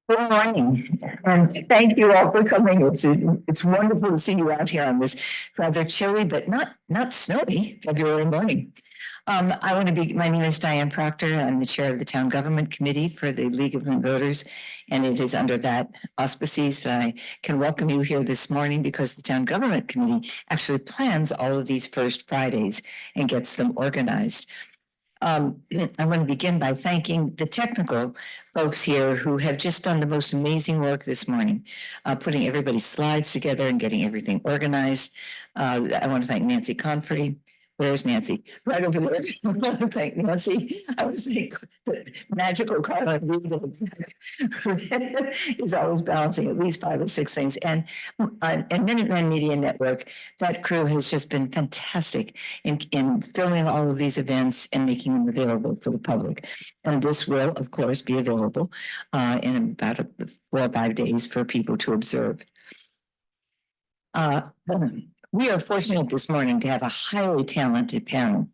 Good morning, and thank you all for coming. It's wonderful to see you out here on this rather chilly but not snowy February morning. My name is Diane Proctor. I'm the chair of the Town Government Committee for the League of Women Voters, and it is under that auspices that I can welcome you here this morning because the Town Government Committee actually plans all of these first Fridays and gets them organized. I want to begin by thanking the technical folks here who have just done the most amazing work this morning, putting everybody's slides together and getting everything organized. I want to thank Nancy Confrey. Where's Nancy? Right over there. I want to thank Nancy. I want to thank the magical Carla Reed is always balancing at least 5 or 6 things. And Minuteman Media Network, that crew has just been fantastic in filming all of these events and making them available for the public. And this will, of course, be available in about 4 or 5 days for people to observe. We are fortunate this morning to have a highly talented panel.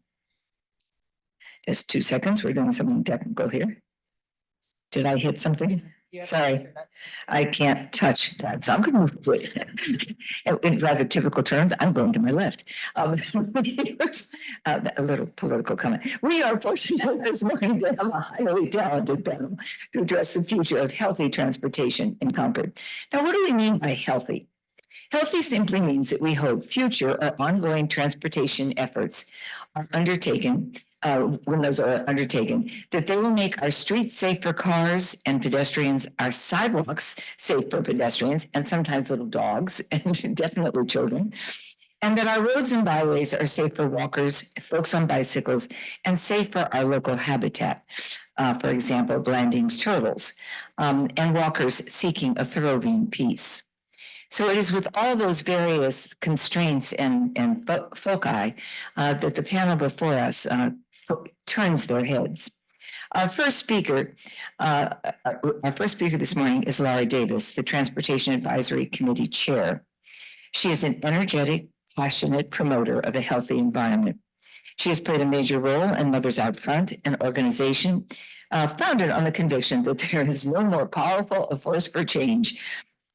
Just 2 seconds, we're doing something technical here. Did I hit something? Yeah. Sorry, I can't touch that, so I'm going to move to it. In rather typical terms, I'm going to my left. A little political comment. We are fortunate this morning to have a highly talented panel to address the future of healthy transportation in Concord. Now, what do we mean by healthy? Healthy simply means that we hope future or ongoing transportation efforts are undertaken, when those are undertaken, that they will make our streets safe for cars and pedestrians, our sidewalks safe for pedestrians, and sometimes little dogs, and definitely children, and that our roads and byways are safe for walkers, folks on bicycles, and safe for our local habitat. For example, Blanding's turtles, and walkers seeking a thoroughing peace. So it is with all those various constraints and foci that the panel before us turns their heads. Our first speaker this morning is Laura Davis, the Transportation Advisory Committee Chair. She is an energetic, passionate promoter of a healthy environment. She has played a major role in Mothers Out Front, an organization founded on the conviction that there is no more powerful a force for change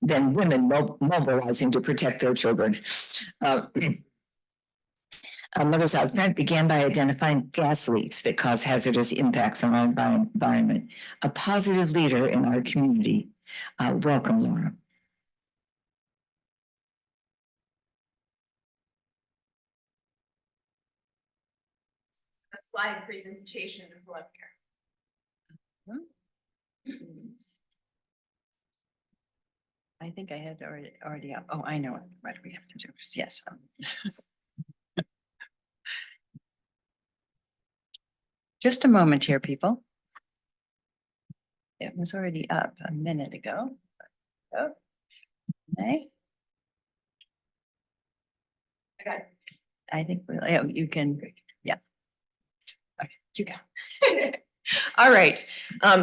than women mobilizing to protect their children. Mothers Out Front began by identifying gas leaks that cause hazardous impacts on our environment. A positive leader in our community. Welcome, Laura. A slide presentation to pull up here. I think I had already up. Oh, I know what we have to do. Yes. Just a moment here, people. It was already up a minute ago. Oh, okay. Okay. I think you can. Yeah. Okay, you go. All right.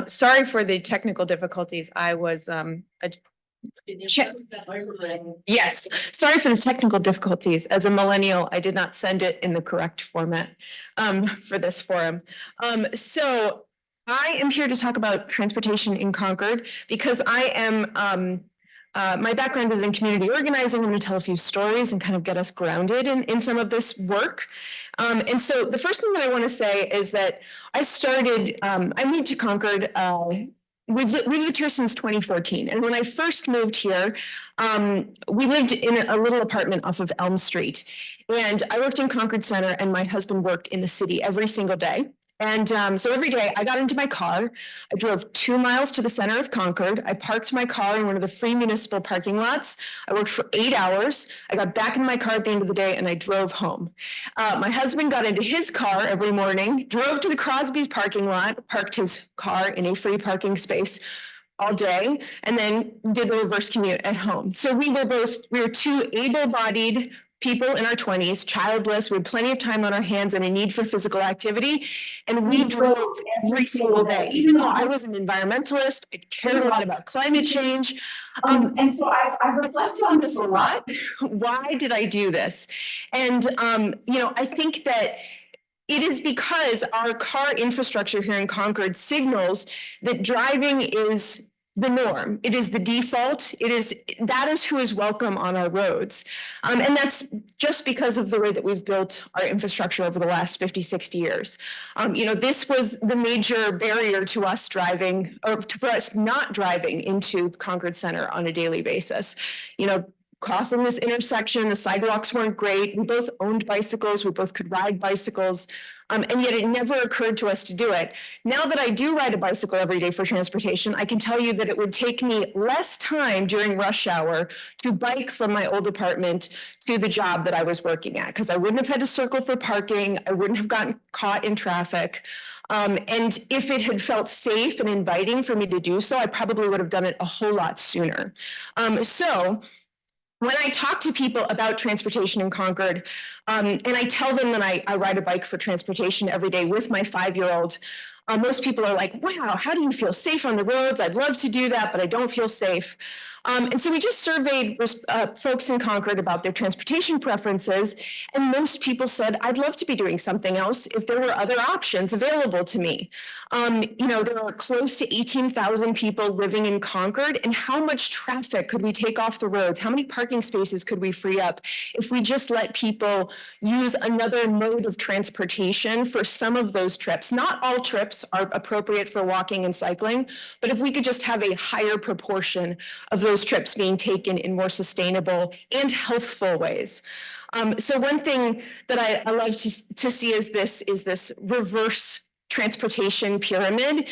Sorry for the technical difficulties. I was yes, sorry for the technical difficulties. As a millennial, I did not send it in the correct format for this forum. So I am here to talk about transportation in Concord because I am my background is in community organizing. I'm going to tell a few stories and kind of get us grounded in some of this work. And so the first thing that I want to say is that I moved to Concord. We lived here since 2014. And when I first moved here, we lived in a little apartment off of Elm Street. And I worked in Concord Center and my husband worked in the city every single day. And so every day I got into my car, I drove 2 miles to the center of Concord. I parked my car in one of the free municipal parking lots. I worked for 8 hours. I got back in my car at the end of the day and I drove home. My husband got into his car every morning, drove to the Crosby's parking lot, parked his car in a free parking space all day, and then did the reverse commute at home. So we were two able-bodied people in our 20s, childless, we had plenty of time on our hands and a need for physical activity. And we drove every single day. Even though I was an environmentalist, I cared a lot about climate change. And so I've reflected on this a lot. Why did I do this? And, I think that it is because our car infrastructure here in Concord signals that driving is the norm. It is the default. That is who is welcome on our roads. And that's just because of the way that we've built our infrastructure over the last 50, 60 years. This was the major barrier to us driving, or for us not driving into Concord Center on a daily basis. Crossing this intersection, the sidewalks weren't great. We both owned bicycles. We both could ride bicycles. And yet it never occurred to us to do it. Now that I do ride a bicycle every day for transportation, I can tell you that it would take me less time during rush hour to bike from my old apartment to the job that I was working at, because I wouldn't have had to circle for parking. I wouldn't have gotten caught in traffic. And if it had felt safe and inviting for me to do so, I probably would have done it a whole lot sooner. So when I talk to people about transportation in Concord, and I tell them that I ride a bike for transportation every day with my 5-year-old, most people are like, wow, how do you feel safe on the roads? I'd love to do that, but I don't feel safe. And so we just surveyed folks in Concord about their transportation preferences, and most people said, I'd love to be doing something else if there were other options available to me. There are close to 18,000 people living in Concord, and how much traffic could we take off the roads? How many parking spaces could we free up if we just let people use another mode of transportation for some of those trips? Not all trips are appropriate for walking and cycling, but if we could just have a higher proportion of those trips being taken in more sustainable and healthful ways. So one thing that I love to see is this reverse transportation pyramid,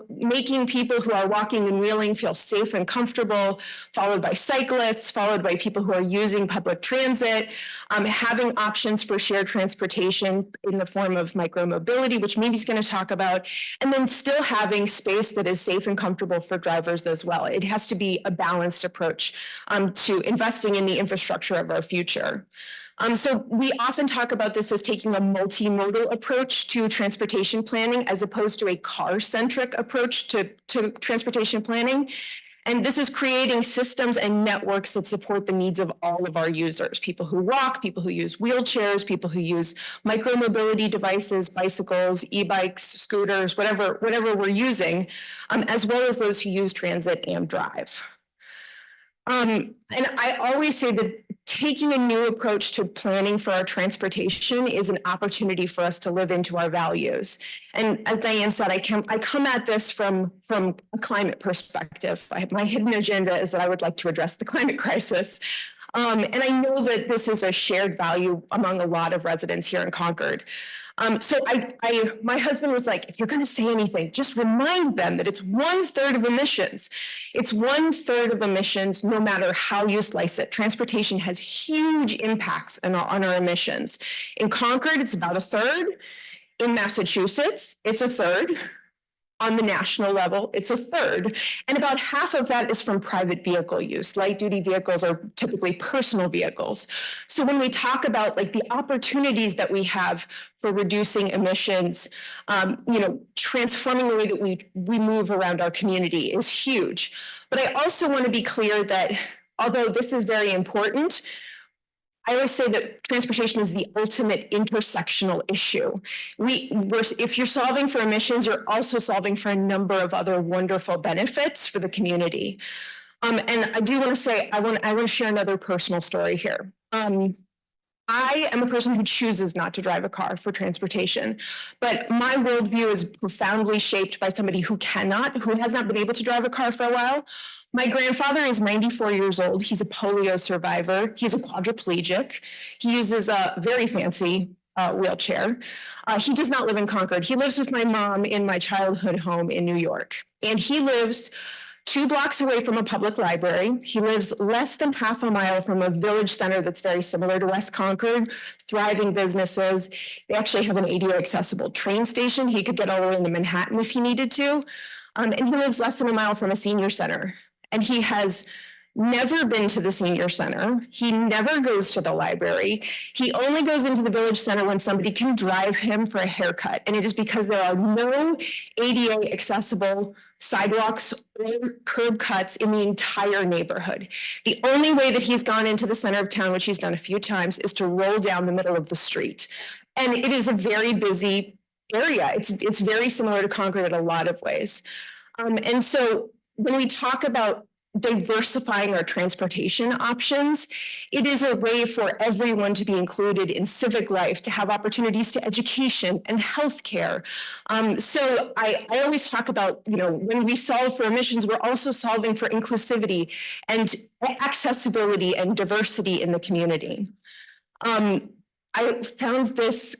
making people who are walking and wheeling feel safe and comfortable, followed by cyclists, followed by people who are using public transit, having options for shared transportation in the form of micromobility, which Mimi's going to talk about, and then still having space that is safe and comfortable for drivers as well. It has to be a balanced approach to investing in the infrastructure of our future. So we often talk about this as taking a multimodal approach to transportation planning as opposed to a car-centric approach to transportation planning. And this is creating systems and networks that support the needs of all of our users, people who walk, people who use wheelchairs, people who use micromobility devices, bicycles, e-bikes, scooters, whatever we're using, as well as those who use transit and drive. And I always say that taking a new approach to planning for our transportation is an opportunity for us to live into our values. And as Diane said, I come at this from a climate perspective. My hidden agenda is that I would like to address the climate crisis. And I know that this is a shared value among a lot of residents here in Concord. So my husband was like, if you're going to say anything, just remind them that it's 1/3 of emissions. It's 1/3 of emissions, no matter how you slice it. Transportation has huge impacts on our emissions. In Concord, it's about 1/3. In Massachusetts, it's 1/3. On the national level, it's 1/3. And about half of that is from private vehicle use. Light duty vehicles are typically personal vehicles. So when we talk about like the opportunities that we have for reducing emissions, transforming the way that we move around our community is huge. But I also want to be clear that although this is very important, I always say that transportation is the ultimate intersectional issue. If you're solving for emissions, you're also solving for a number of other wonderful benefits for the community. And I do want to say, I want to share another personal story here. I am a person who chooses not to drive a car for transportation, but my worldview is profoundly shaped by somebody who has not been able to drive a car for a while. My grandfather is 94 years old. He's a polio survivor. He's a quadriplegic. He uses a very fancy wheelchair. He does not live in Concord. He lives with my mom in my childhood home in New York. And he lives 2 blocks away from a public library. He lives less than half a mile from a village center that's very similar to West Concord, thriving businesses. They actually have an ADA accessible train station. He could get all the way into Manhattan if he needed to. And he lives less than a mile from a senior center. And he has never been to the senior center. He never goes to the library. He only goes into the village center when somebody can drive him for a haircut. And it is because there are no ADA accessible sidewalks or curb cuts in the entire neighborhood. The only way that he's gone into the center of town, which he's done a few times, is to roll down the middle of the street. And it is a very busy area. It's very similar to Concord in a lot of ways. And so when we talk about diversifying our transportation options, it is a way for everyone to be included in civic life, to have opportunities to education and healthcare. So I always talk about, when we solve for emissions, we're also solving for inclusivity and accessibility and diversity in the community. I found this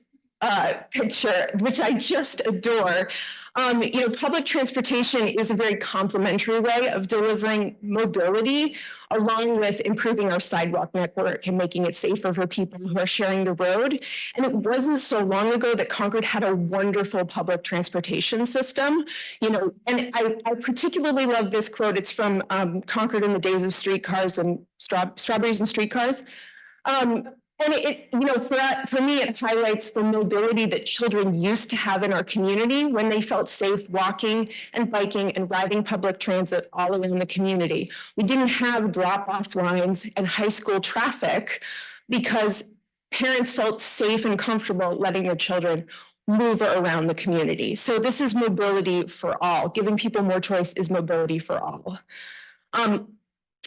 picture, which I just adore. Public transportation is a very complementary way of delivering mobility, along with improving our sidewalk network and making it safer for people who are sharing the road. And it wasn't so long ago that Concord had a wonderful public transportation system. And I particularly love this quote. It's from Concord in the Days of Streetcars and Strawberries and Streetcars. And for me, it highlights the mobility that children used to have in our community when they felt safe walking and biking and riding public transit all around the community. We didn't have drop-off lines and high school traffic because parents felt safe and comfortable letting their children move around the community. So this is mobility for all. Giving people more choice is mobility for all.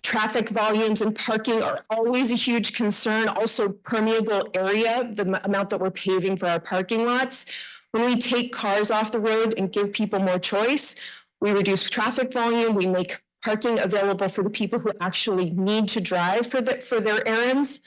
Traffic volumes and parking are always a huge concern. Also, permeable area, the amount that we're paving for our parking lots. When we take cars off the road and give people more choice, we reduce traffic volume, we make parking available for the people who actually need to drive for their errands.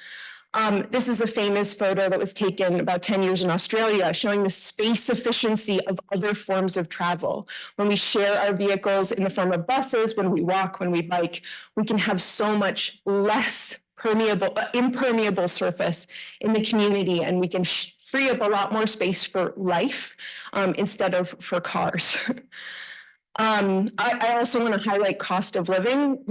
This is a famous photo that was taken about 10 years in Australia, showing the space efficiency of other forms of travel. When we share our vehicles in the form of buses, when we walk, when we bike, we can have so much less impermeable surface in the community, and we can free up a lot more space for life instead of for cars. I also want to highlight cost of living.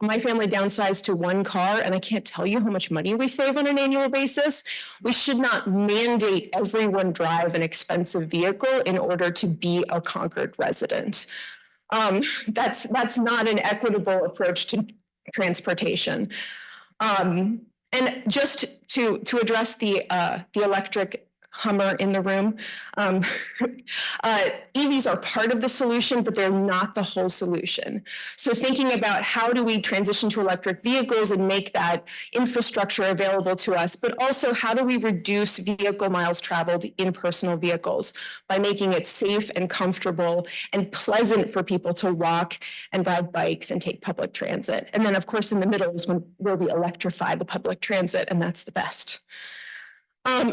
My family downsized to one car, and I can't tell you how much money we save on an annual basis. We should not mandate everyone drive an expensive vehicle in order to be a Concord resident. That's not an equitable approach to transportation. And just to address the electric Hummer in the room. EVs are part of the solution, but they're not the whole solution. So thinking about how do we transition to electric vehicles and make that infrastructure available to us, but also how do we reduce vehicle miles traveled in personal vehicles by making it safe and comfortable and pleasant for people to walk and ride bikes and take public transit. And then of course in the middle is where we electrify the public transit, and that's the best.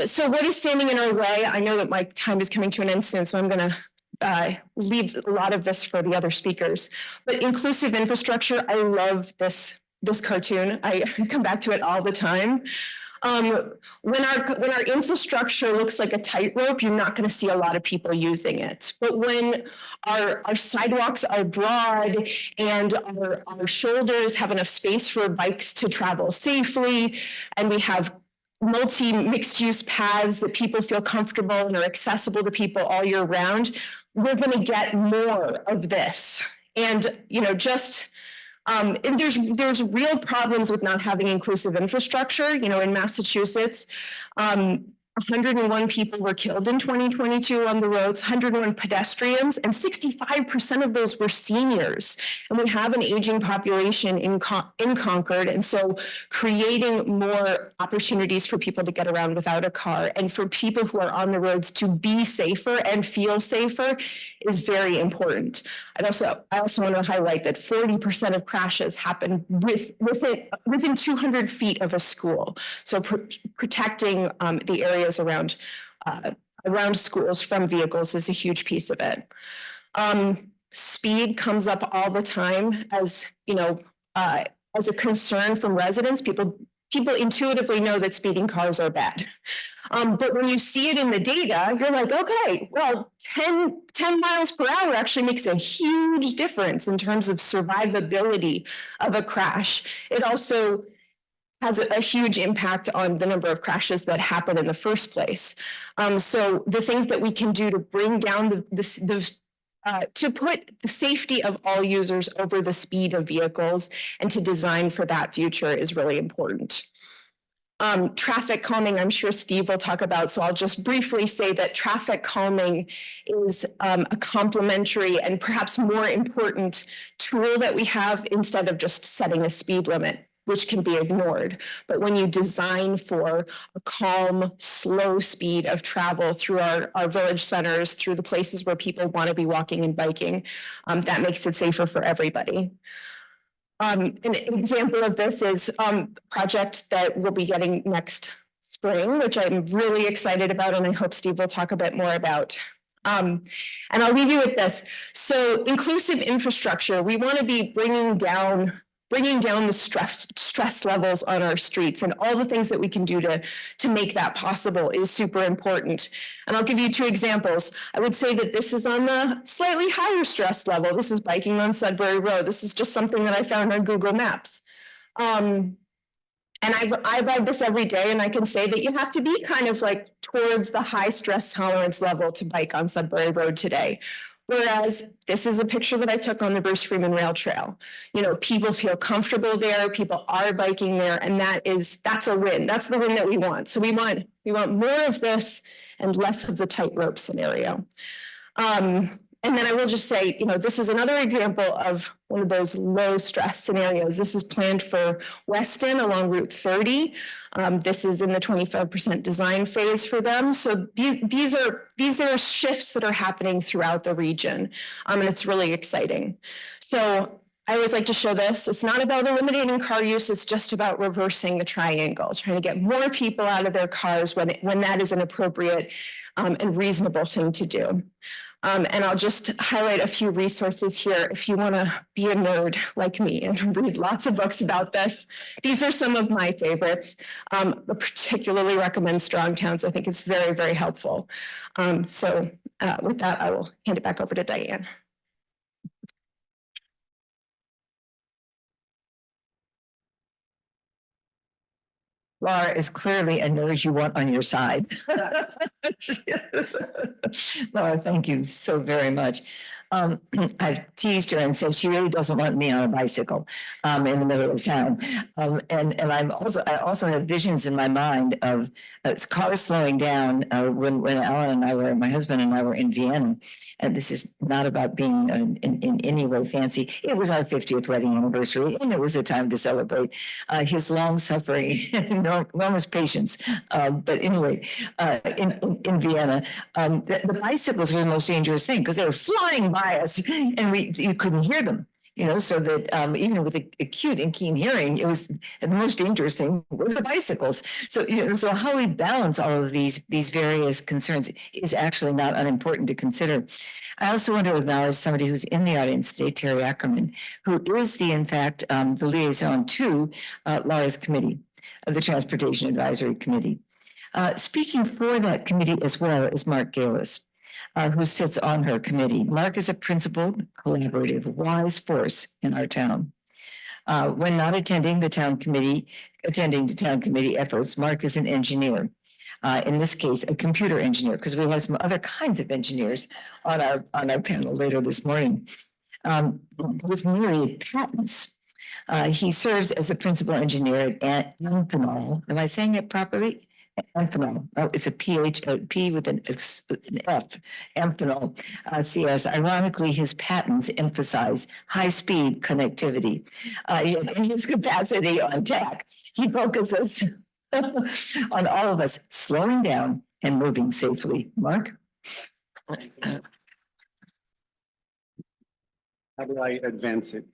So what is standing in our way? I know that my time is coming to an end soon, so I'm going to leave a lot of this for the other speakers. But inclusive infrastructure, I love this cartoon. I come back to it all the time. When our infrastructure looks like a tightrope, you're not going to see a lot of people using it. But when our sidewalks are broad and our shoulders have enough space for bikes to travel safely, and we have multi-mixed use paths that people feel comfortable and are accessible to people all year round, we're going to get more of this. And and there's real problems with not having inclusive infrastructure. In Massachusetts, 101 people were killed in 2022 on the roads, 101 pedestrians, and 65% of those were seniors. And we have an aging population in Concord. And so creating more opportunities for people to get around without a car and for people who are on the roads to be safer and feel safer is very important. I also want to highlight that 40% of crashes happen within 200 feet of a school. So protecting the areas around schools from vehicles is a huge piece of it. Speed comes up all the time as a concern from residents. People intuitively know that speeding cars are bad. But when you see it in the data, you're like, okay, well, 10 miles per hour actually makes a huge difference in terms of survivability of a crash. It also has a huge impact on the number of crashes that happen in the first place. So the things that we can do to bring down to put the safety of all users over the speed of vehicles and to design for that future is really important. Traffic calming, I'm sure Steve will talk about, so I'll just briefly say that traffic calming is a complementary and perhaps more important tool that we have instead of just setting a speed limit, which can be ignored. But when you design for a calm, slow speed of travel through our village centers, through the places where people want to be walking and biking, that makes it safer for everybody. An example of this is a project that we'll be getting next spring, which I'm really excited about, and I hope Steve will talk a bit more about. And I'll leave you with this. So inclusive infrastructure, we want to be bringing down the stress levels on our streets, and all the things that we can do to make that possible is super important. And I'll give you 2 examples. I would say that this is on the slightly higher stress level. This is biking on Sudbury Road. This is just something that I found on Google Maps. And I ride this every day, and I can say that you have to be kind of like towards the high stress tolerance level to bike on Sudbury Road today. Whereas this is a picture that I took on the Bruce Freeman Rail Trail. You know, people feel comfortable there, people are biking there, and that's a win. That's the win that we want. So we want more of this and less of the tightrope scenario. And then I will just say, you know, this is another example of one of those low stress scenarios. This is planned for Weston along Route 30. This is in the 25% design phase for them. So these are shifts that are happening throughout the region, and it's really exciting. So I always like to show this. It's not about eliminating car use. It's just about reversing the triangle, trying to get more people out of their cars when that is an appropriate and reasonable thing to do. And I'll just highlight a few resources here if you want to be a nerd like me and read lots of books about this. These are some of my favorites. I particularly recommend Strong Towns. I think it's very, very helpful. So with that, I will hand it back over to Diane. Laura is clearly a nerd you want on your side. Laura, thank you so very much. I've teased her and said she really doesn't want me on a bicycle in the middle of town. And I also have visions in my mind of cars slowing down when Alan and I were, my husband and I were in Vienna. And this is not about being in any way fancy. It was our 50th wedding anniversary, and it was a time to celebrate his long suffering and enormous patience. But anyway, in Vienna, the bicycles were the most dangerous thing because they were flying by us, and you couldn't hear them. You know, so that even with acute and keen hearing, it was the most dangerous thing were the bicycles. So, you know, so how we balance all of these various concerns is actually not unimportant to consider. I also want to acknowledge somebody who's in the audience today, Terry Ackerman, who is in fact, the liaison to Laura's committee of the Transportation Advisory Committee. Speaking for that committee as well is Mark Galis, who sits on her committee. Mark is a principled, collaborative, wise force in our town. When not attending the town committee efforts, Mark is an engineer. In this case, a computer engineer, because we have some other kinds of engineers on our panel later this morning. With myriad patents, he serves as a principal engineer at Amphenol. Am I saying it properly? Amphenol. Oh, it's a P with an F. Amphenol CS. Ironically, his patents emphasize high-speed connectivity. In his capacity on tech, he focuses on all of us slowing down and moving safely. Mark? How do I advance it?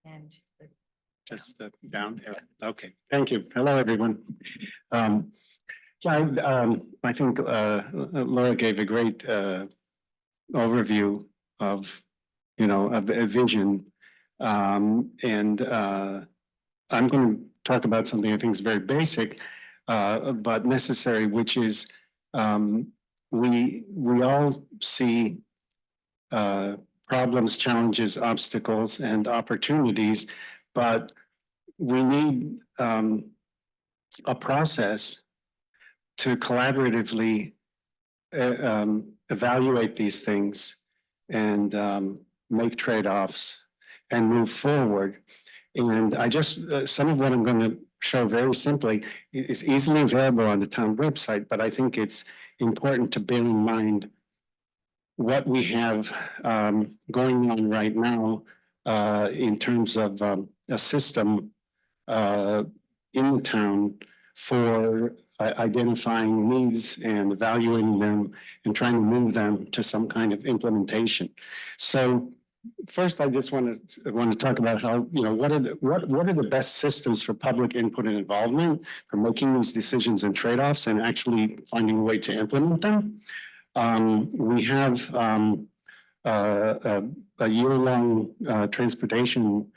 And Just down here. Okay, thank you. Hello, everyone. I think Laura gave a great overview of, a vision. And I'm going to talk about something I think is very basic, but necessary, which is we all see problems, challenges, obstacles, and opportunities, but we need a process to collaboratively evaluate these things and make trade-offs and move forward. And I just, some of what I'm going to show very simply is easily available on the town website, but I think it's important to bear in mind what we have going on right now in terms of a system in the town for identifying needs and evaluating them and trying to move them to some kind of implementation. So first, I just want to talk about how, you know, what are the best systems for public input and involvement for making these decisions and trade-offs and actually finding a way to implement them. We have a year-long transportation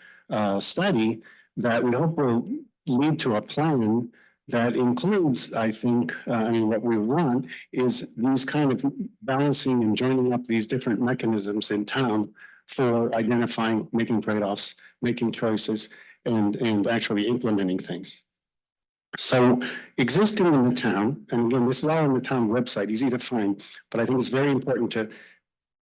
study that we hope will lead to a plan that includes, I think, I mean, what we want is these kind of balancing and joining up these different mechanisms in town for identifying, making trade-offs, making choices, and actually implementing things. So existing in the town, and again, this is all on the town website, easy to find, but I think it's very important to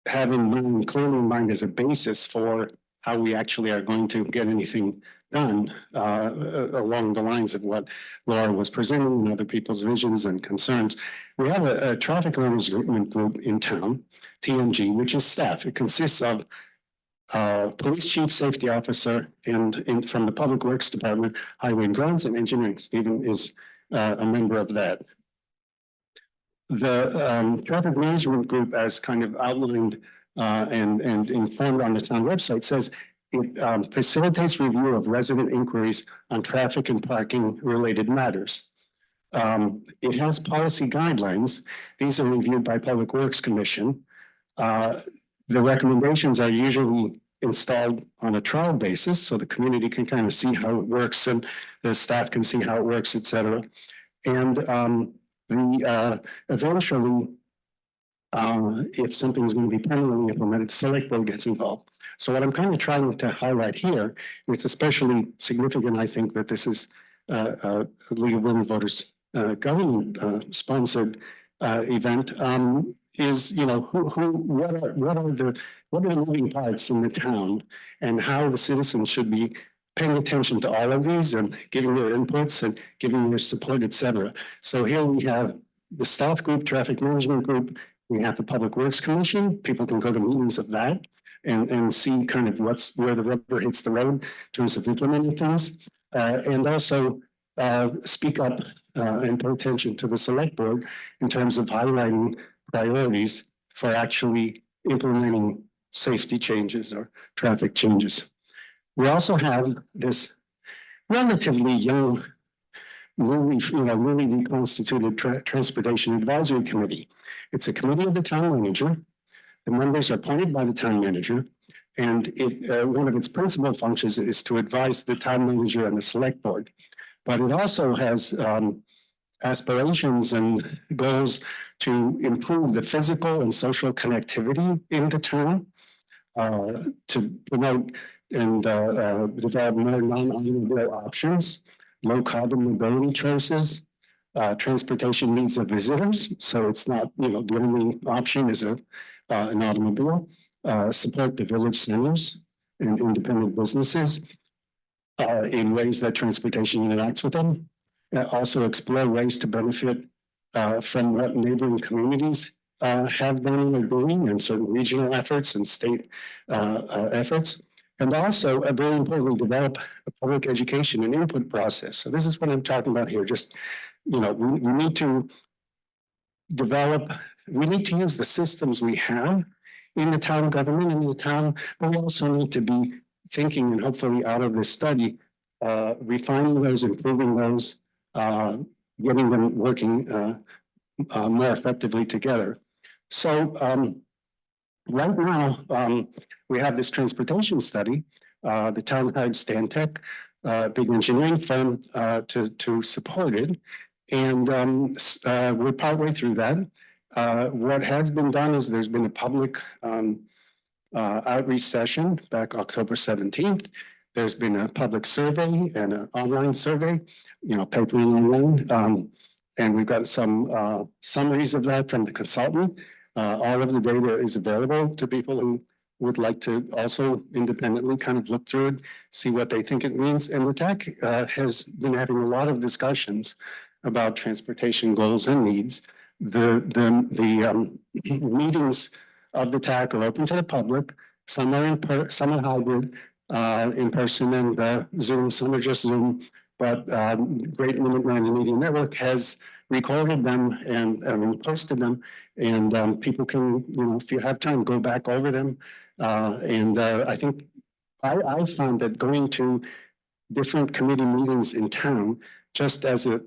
have in mind, clearly in mind as a basis for how we actually are going to get anything done along the lines of what Laura was presenting and other people's visions and concerns. We have a traffic management group in town, TMG, which is staff. It consists of police chief, safety officer, and from the Public Works Department, Highway and Grounds, and Engineering. Stephen is a member of that. The traffic management group, as kind of outlined and informed on the town website, says it facilitates review of resident inquiries on traffic and parking related matters. It has policy guidelines. These are reviewed by Public Works Commission. The recommendations are usually installed on a trial basis, so the community can kind of see how it works and the staff can see how it works, et cetera. And eventually, if something is going to be permanently implemented, the select board gets involved. So what I'm kind of trying to highlight here, it's especially significant, I think, that this is a League of Women Voters government sponsored event, is, you know, what are the moving parts in the town and how the citizens should be paying attention to all of these and giving their inputs and giving their support, et cetera. So here we have the staff group, traffic management group. We have the Public Works Commission. People can go to meetings of that and see kind of where the rubber hits the road in terms of implementing things. And also speak up and pay attention to the select board in terms of highlighting priorities for actually implementing safety changes or traffic changes. We also have this relatively young, newly reconstituted Transportation Advisory Committee. It's a committee of the town manager. The members are appointed by the town manager, and one of its principal functions is to advise the town manager and the select board. But it also has aspirations and goals to improve the physical and social connectivity in the town, to promote and develop more non-automobile options, low carbon mobility choices, transportation needs of visitors. So it's not, you know, the only option is an automobile. Support the village centers and independent businesses in ways that transportation interacts with them. Also explore ways to benefit from what neighboring communities have done and are doing, and certain regional efforts and state efforts. And also, very importantly, develop a public education and input process. So this is what I'm talking about here. Just, you know, we need to develop, we need to use the systems we have in the town government and in the town, but we also need to be thinking, and hopefully out of this study, refining those, improving those, getting them working more effectively together. So right now, we have this transportation study. The town hired Stantec, big engineering firm, to support it. And we're partway through that. What has been done is there's been a public outreach session back October 17th. There's been a public survey and an online survey, you know, paper and online. And we've got some summaries of that from the consultant. All of the data is available to people who would like to also independently kind of look through it, see what they think it means. And the TAC has been having a lot of discussions about transportation goals and needs. The meetings of the TAC are open to the public. Some are some are hybrid, in person and Zoom. Some are just Zoom. But Great Minuteman Media Network has recorded them and posted them, and people can, if you have time, go back over them. I think I found that going to different committee meetings in town, just as a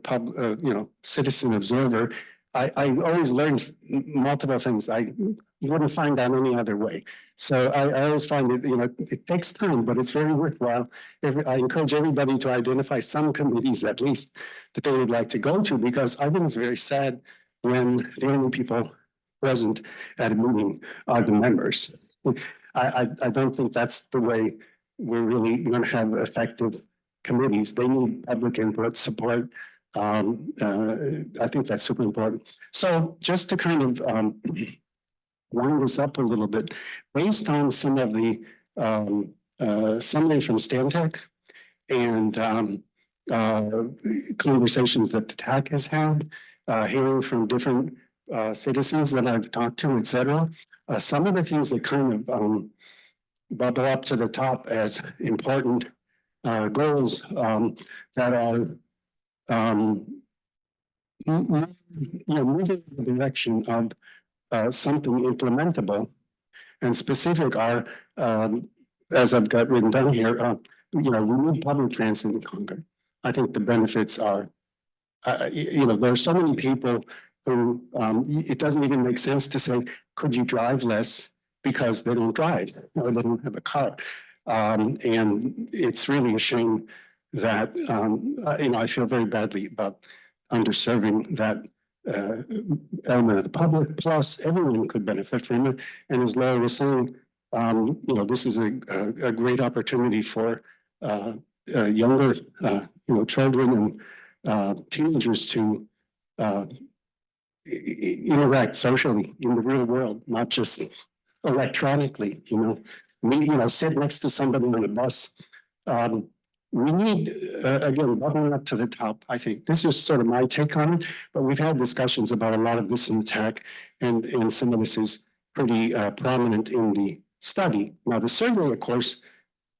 citizen observer, I always learn multiple things I wouldn't find out any other way. So I always find it, it takes time, but it's very worthwhile. I encourage everybody to identify some committees at least that they would like to go to, because I think it's very sad when the only people present at a meeting are the members. I don't think that's the way we're really going to have effective committees. They need public input, support. I think that's super important. So just to kind of wind this up a little bit, based on some of the summary from Stantec and conversations that the TAC has had, hearing from different citizens that I've talked to, et cetera, some of the things that kind of bubble up to the top as important goals that are moving in the direction of something implementable and specific are, as I've got written down here, we need public transit in Concord. I think the benefits are, there are so many people who it doesn't even make sense to say, could you drive less, because they don't drive or they don't have a car. And it's really a shame that, I feel very badly about underserving that element of the public, plus everyone could benefit from it. And as Laura was saying, this is a great opportunity for younger, children and teenagers to interact socially in the real world, not just electronically, sit next to somebody on the bus. We need, again, bubbling up to the top, I think. This is sort of my take on it, but we've had discussions about a lot of this in the TAC, and some of this is pretty prominent in the study. Now, the survey, of course,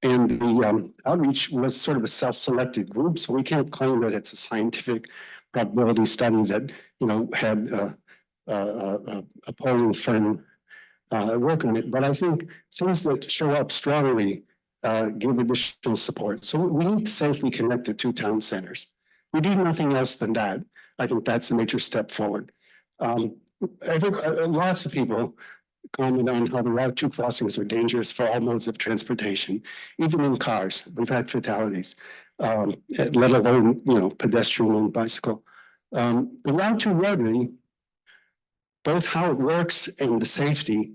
and the outreach was sort of a self-selected group, so we can't claim that it's a scientific probability study that, had a polling firm work on it. But I think things that show up strongly give additional support. So we need to safely connect the two town centers. We do nothing else than that. I think that's a major step forward. Lots of people comment on how the Route 2 crossings are dangerous for all modes of transportation, even in cars. We've had fatalities, let alone, pedestrian and bicycle. The Route 2 rotary, both how it works and the safety,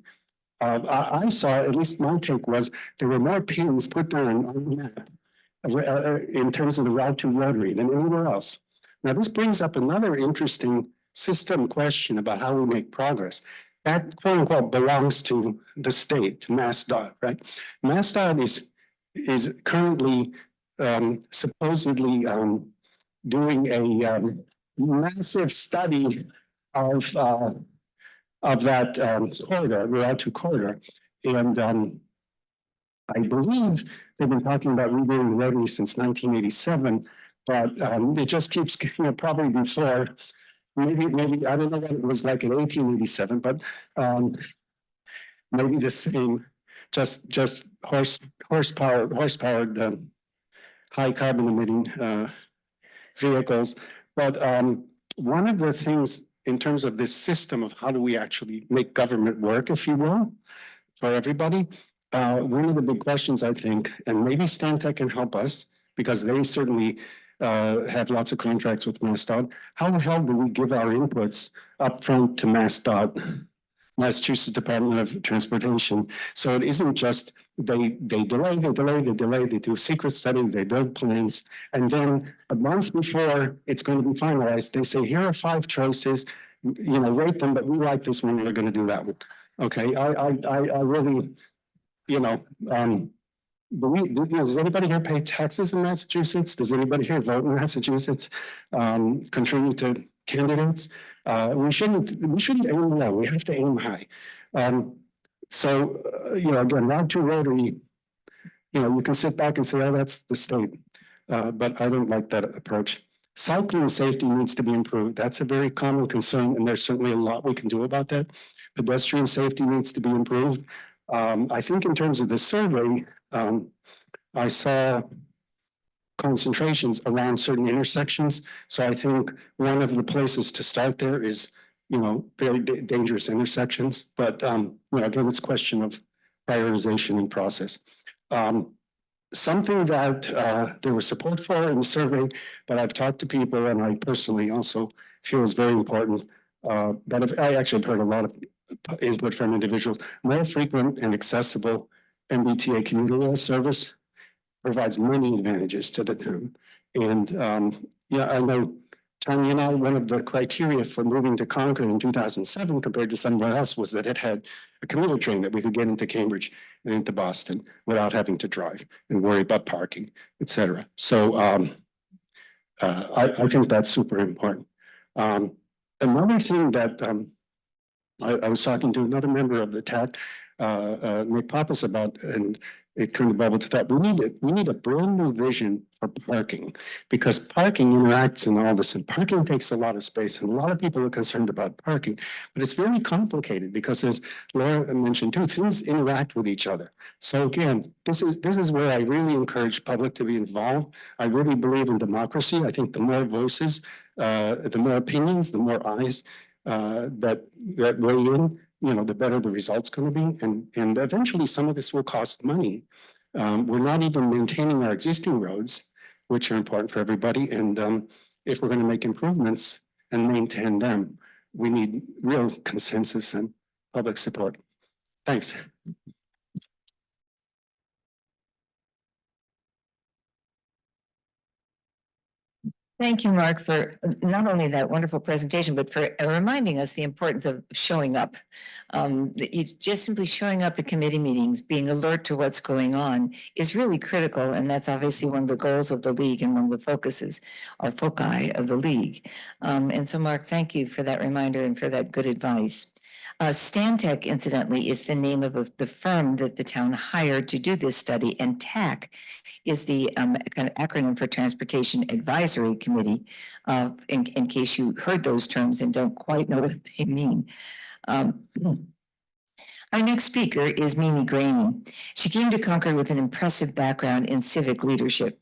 I saw, at least my take was, there were more pins put down on the map in terms of the Route 2 rotary than anywhere else. Now, this brings up another interesting system question about how we make progress. That, quote unquote, belongs to the state, to MassDOT, right? MassDOT is currently supposedly doing a massive study of that corridor, Route 2 corridor. And I believe they've been talking about redoing the rotary since 1987, but it just keeps, probably before, maybe, I don't know what it was like in 1887, but maybe the same, just horse-powered, high carbon emitting vehicles. But one of the things in terms of this system of how do we actually make government work, if you will, for everybody, one of the big questions, I think, and maybe Stantec can help us, because they certainly have lots of contracts with MassDOT. How the hell do we give our inputs upfront to MassDOT, Massachusetts Department of Transportation? So it isn't just they delay, they do a secret study, they build plans, and then a month before it's going to be finalized, they say, here are 5 choices, rate them, but we like this one, we're gonna do that one. Okay, I really, does anybody here pay taxes in Massachusetts? Does anybody here vote in Massachusetts? Contribute to candidates? We shouldn't aim low, we have to aim high. Again, round two Rotary, you can sit back and say, oh, that's the state. But I don't like that approach. Cycling safety needs to be improved. That's a very common concern, and there's certainly a lot we can do about that. Pedestrian safety needs to be improved. I think in terms of the survey, I saw concentrations around certain intersections. So I think one of the places to start there is, very dangerous intersections. But, again, it's a question of prioritization and process. Something that there was support for in the survey, but I've talked to people and I personally also feel is very important. But I actually have heard a lot of input from individuals. More frequent and accessible MBTA commuter rail service provides many advantages to the town. And I know Tanya and I, one of the criteria for moving to Concord in 2007 compared to somewhere else was that it had a commuter train that we could get into Cambridge and into Boston without having to drive and worry about parking, et cetera. So I think that's super important. Another thing that I was talking to another member of the TAC, Nick Pappas, about, and it kind of bubbled to that. We need a brand new vision for parking, because parking interacts in all this, and parking takes a lot of space, and a lot of people are concerned about parking, but it's very complicated because, as Laura mentioned too, things interact with each other. So again, this is where I really encourage public to be involved. I really believe in democracy. I think the more voices, the more opinions, the more eyes that weigh in, the better the result's going to be. And eventually some of this will cost money. We're not even maintaining our existing roads, which are important for everybody. And if we're going to make improvements and maintain them, we need real consensus and public support. Thanks. Thank you, Mark, for not only that wonderful presentation, but for reminding us the importance of showing up. Just simply showing up at committee meetings, being alert to what's going on is really critical. And that's obviously one of the goals of the league and one of the focuses or foci of the league. And so, Mark, thank you for that reminder and for that good advice. Stantec, incidentally, is the name of the firm that the town hired to do this study, and TAC is the kind of acronym for Transportation Advisory Committee, in case you heard those terms and don't quite know what they mean. Our next speaker is Mimi Graney. She came to Concord with an impressive background in civic leadership.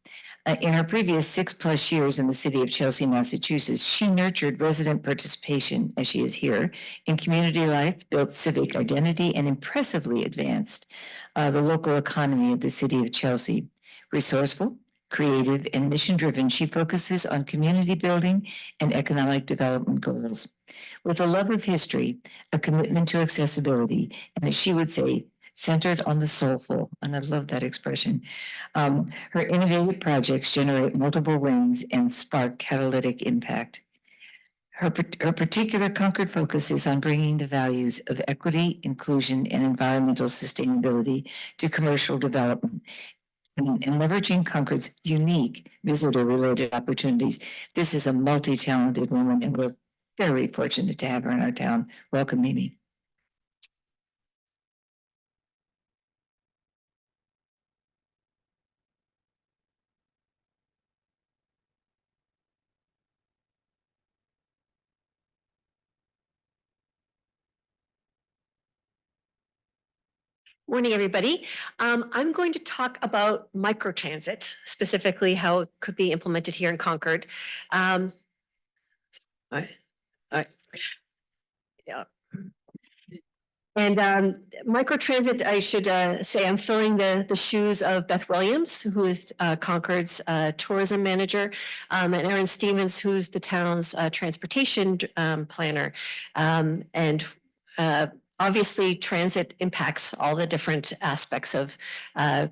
In her previous 6+ years in the city of Chelsea, Massachusetts, she nurtured resident participation, as she is here, in community life, built civic identity, and impressively advanced the local economy of the city of Chelsea. Resourceful, creative, and mission-driven, she focuses on community building and economic development goals. With a love of history, a commitment to accessibility, and as she would say, centered on the soulful, and I love that expression. Her innovative projects generate multiple wins and spark catalytic impact. Her particular Concord focus is on bringing the values of equity, inclusion, and environmental sustainability to commercial development and leveraging Concord's unique visitor-related opportunities. This is a multi-talented woman, and we're very fortunate to have her in our town. Welcome, Mimi. Morning, everybody. I'm going to talk about microtransit, specifically how it could be implemented here in Concord. All right. Yeah. And microtransit, I should say, I'm filling the shoes of Beth Williams, who is Concord's tourism manager, and Erin Stevens, who's the town's transportation planner. Obviously, transit impacts all the different aspects of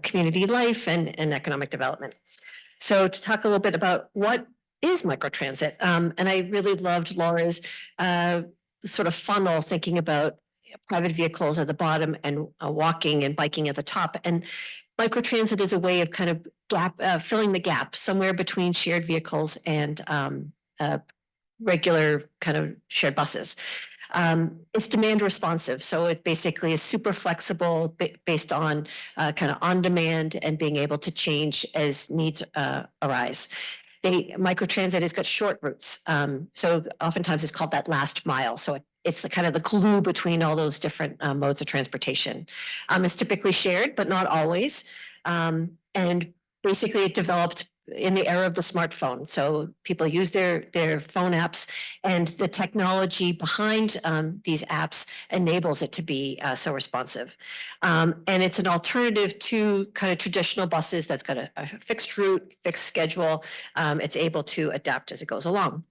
community life and economic development. So to talk a little bit about what is microtransit, and I really loved Laura's sort of funnel, thinking about private vehicles at the bottom and walking and biking at the top. And microtransit is a way of kind of filling the gap somewhere between shared vehicles and regular kind of shared buses. It's demand responsive, so it basically is super flexible based on kind of on demand and being able to change as needs arise. Microtransit has got short routes, so oftentimes it's called that last mile. So it's the kind of the glue between all those different modes of transportation. It's typically shared, but not always. And basically it developed in the era of the smartphone. So people use their phone apps, and the technology behind these apps enables it to be so responsive. And it's an alternative to kind of traditional buses that's got a fixed route, fixed schedule. It's able to adapt as it goes along.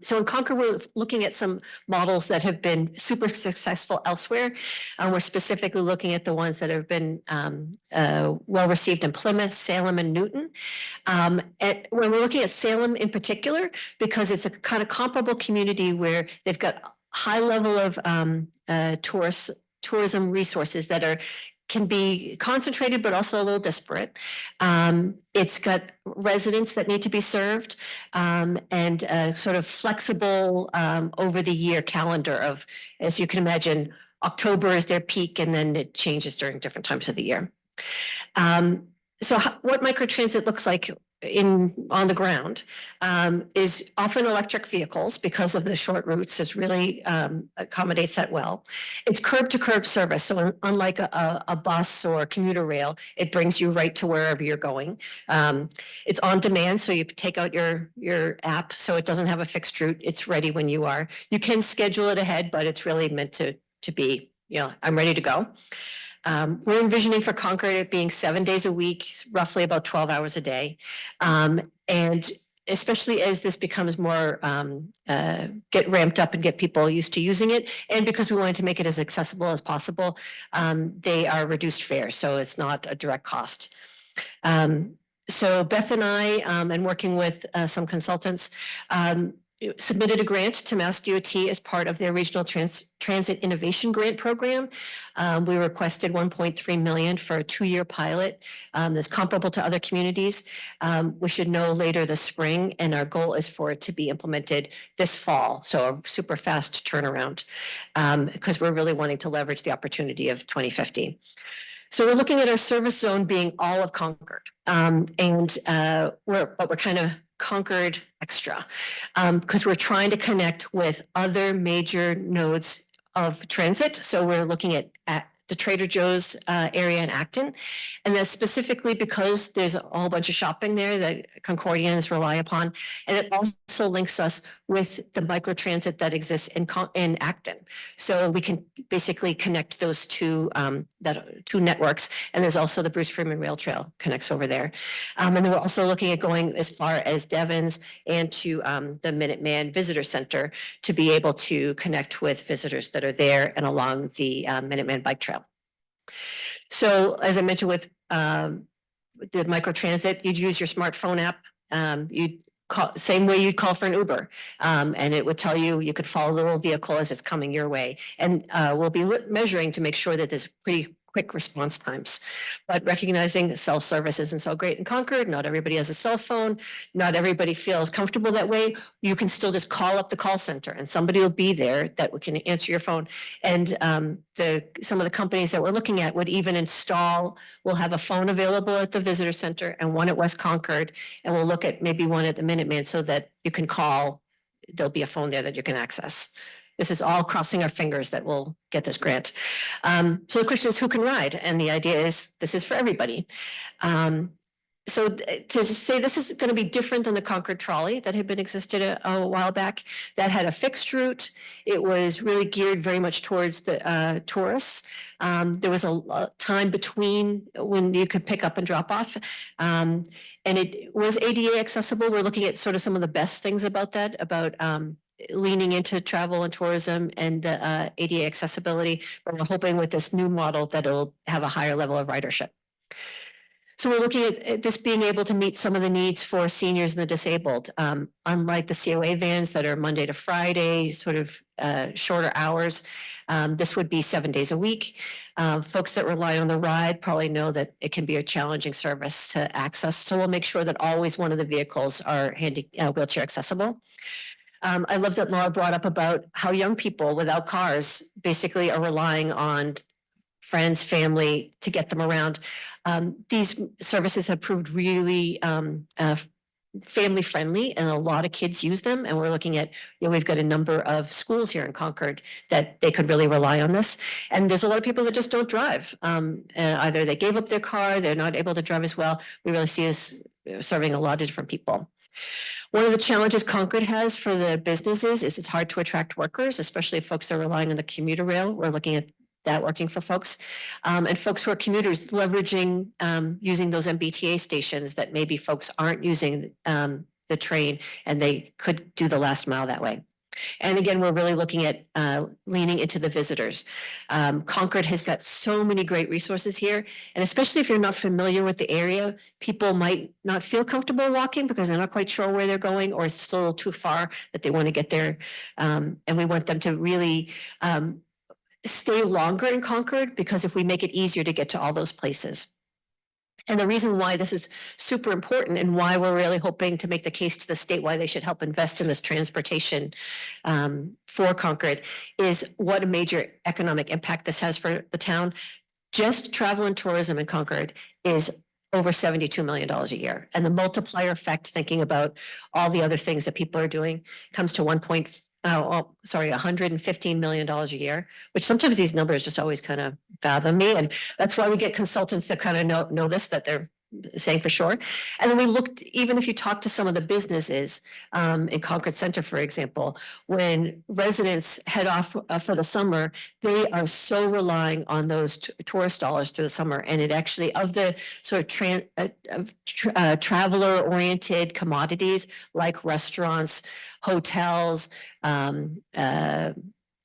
So in Concord, we're looking at some models that have been super successful elsewhere. We're specifically looking at the ones that have been well received in Plymouth, Salem, and Newton. And when we're looking at Salem in particular, because it's a kind of comparable community where they've got high level of tourism resources that can be concentrated, but also a little disparate. It's got residents that need to be served, and a sort of flexible over the year calendar of, as you can imagine, October is their peak, and then it changes during different times of the year. So what microtransit looks like on the ground is often electric vehicles because of the short routes. It really accommodates that well. It's curb to curb service. So unlike a bus or a commuter rail, it brings you right to wherever you're going. It's on demand. So you take out your app, so it doesn't have a fixed route. It's ready when you are. You can schedule it ahead, but it's really meant to be, I'm ready to go. We're envisioning for Concord it being 7 days a week, roughly about 12 hours a day. And especially as this becomes more, get ramped up and get people used to using it. And because we wanted to make it as accessible as possible, they are reduced fares, so it's not a direct cost. So Beth and I, and working with some consultants, submitted a grant to Mass DOT as part of their Regional Transit Innovation Grant Program. We requested 1.3 million for a 2-year pilot that's comparable to other communities. We should know later this spring, and our goal is for it to be implemented this fall. So a super fast turnaround, because we're really wanting to leverage the opportunity of 2050. So we're looking at our service zone being all of Concord, and we're kind of Concord extra, because we're trying to connect with other major nodes of transit. So we're looking at the Trader Joe's area in Acton, and that's specifically because there's a whole bunch of shopping there that Concordians rely upon, and it also links us with the microtransit that exists in Acton. So we can basically connect those two networks, and there's also the Bruce Freeman Rail Trail connects over there. And then we're also looking at going as far as Devon's and to the Minuteman Visitor Center to be able to connect with visitors that are there and along the Minuteman Bike Trail. So as I mentioned with the microtransit, you'd use your smartphone app. You'd call same way you'd call for an Uber, and it would tell you could follow the little vehicle as it's coming your way. And we'll be measuring to make sure that there's pretty quick response times, but recognizing self-service isn't so great in Concord. Not everybody has a cell phone. Not everybody feels comfortable that way. You can still just call up the call center and somebody will be there that can answer your phone. And some of the companies that we're looking at would even we'll have a phone available at the visitor center and one at West Concord. And we'll look at maybe one at the Minuteman so that you can call. There'll be a phone there that you can access. This is all crossing our fingers that we'll get this grant. So the question is, who can ride? And the idea is this is for everybody. So to say this is going to be different than the Concord trolley that had been existed a while back, that had a fixed route. It was really geared very much towards the tourists. There was a time between when you could pick up and drop off. And it was ADA accessible. We're looking at sort of some of the best things about that, about leaning into travel and tourism and ADA accessibility, but we're hoping with this new model that it'll have a higher level of ridership. So we're looking at this being able to meet some of the needs for seniors and the disabled. Unlike the COA vans that are Monday to Friday, sort of shorter hours, this would be 7 days a week. Folks that rely on the ride probably know that it can be a challenging service to access. So we'll make sure that always one of the vehicles are wheelchair accessible. I love that Laura brought up about how young people without cars basically are relying on friends, family to get them around. These services have proved really family friendly, and a lot of kids use them. And we're looking at, we've got a number of schools here in Concord that they could really rely on this. And there's a lot of people that just don't drive. Either they gave up their car, they're not able to drive as well. We really see this serving a lot of different people. One of the challenges Concord has for the businesses is it's hard to attract workers, especially folks that are relying on the commuter rail. We're looking at that working for folks, and folks who are commuters leveraging using those MBTA stations that maybe folks aren't using the train, and they could do the last mile that way. And again, we're really looking at leaning into the visitors. Concord has got so many great resources here, and especially if you're not familiar with the area, people might not feel comfortable walking because they're not quite sure where they're going, or it's still too far that they want to get there. And we want them to really stay longer in Concord, because if we make it easier to get to all those places. And the reason why this is super important and why we're really hoping to make the case to the state why they should help invest in this transportation for Concord is what a major economic impact this has for the town. Just travel and tourism in Concord is over $72 million a year. And the multiplier effect, thinking about all the other things that people are doing, comes to $115 million a year, which sometimes these numbers just always kind of fathom me. And that's why we get consultants that kind of know this, that they're saying for sure. And then we looked, even if you talk to some of the businesses in Concord Center, for example, when residents head off for the summer, they are so relying on those tourist dollars through the summer. And it actually, of the sort of traveler oriented commodities like restaurants, hotels,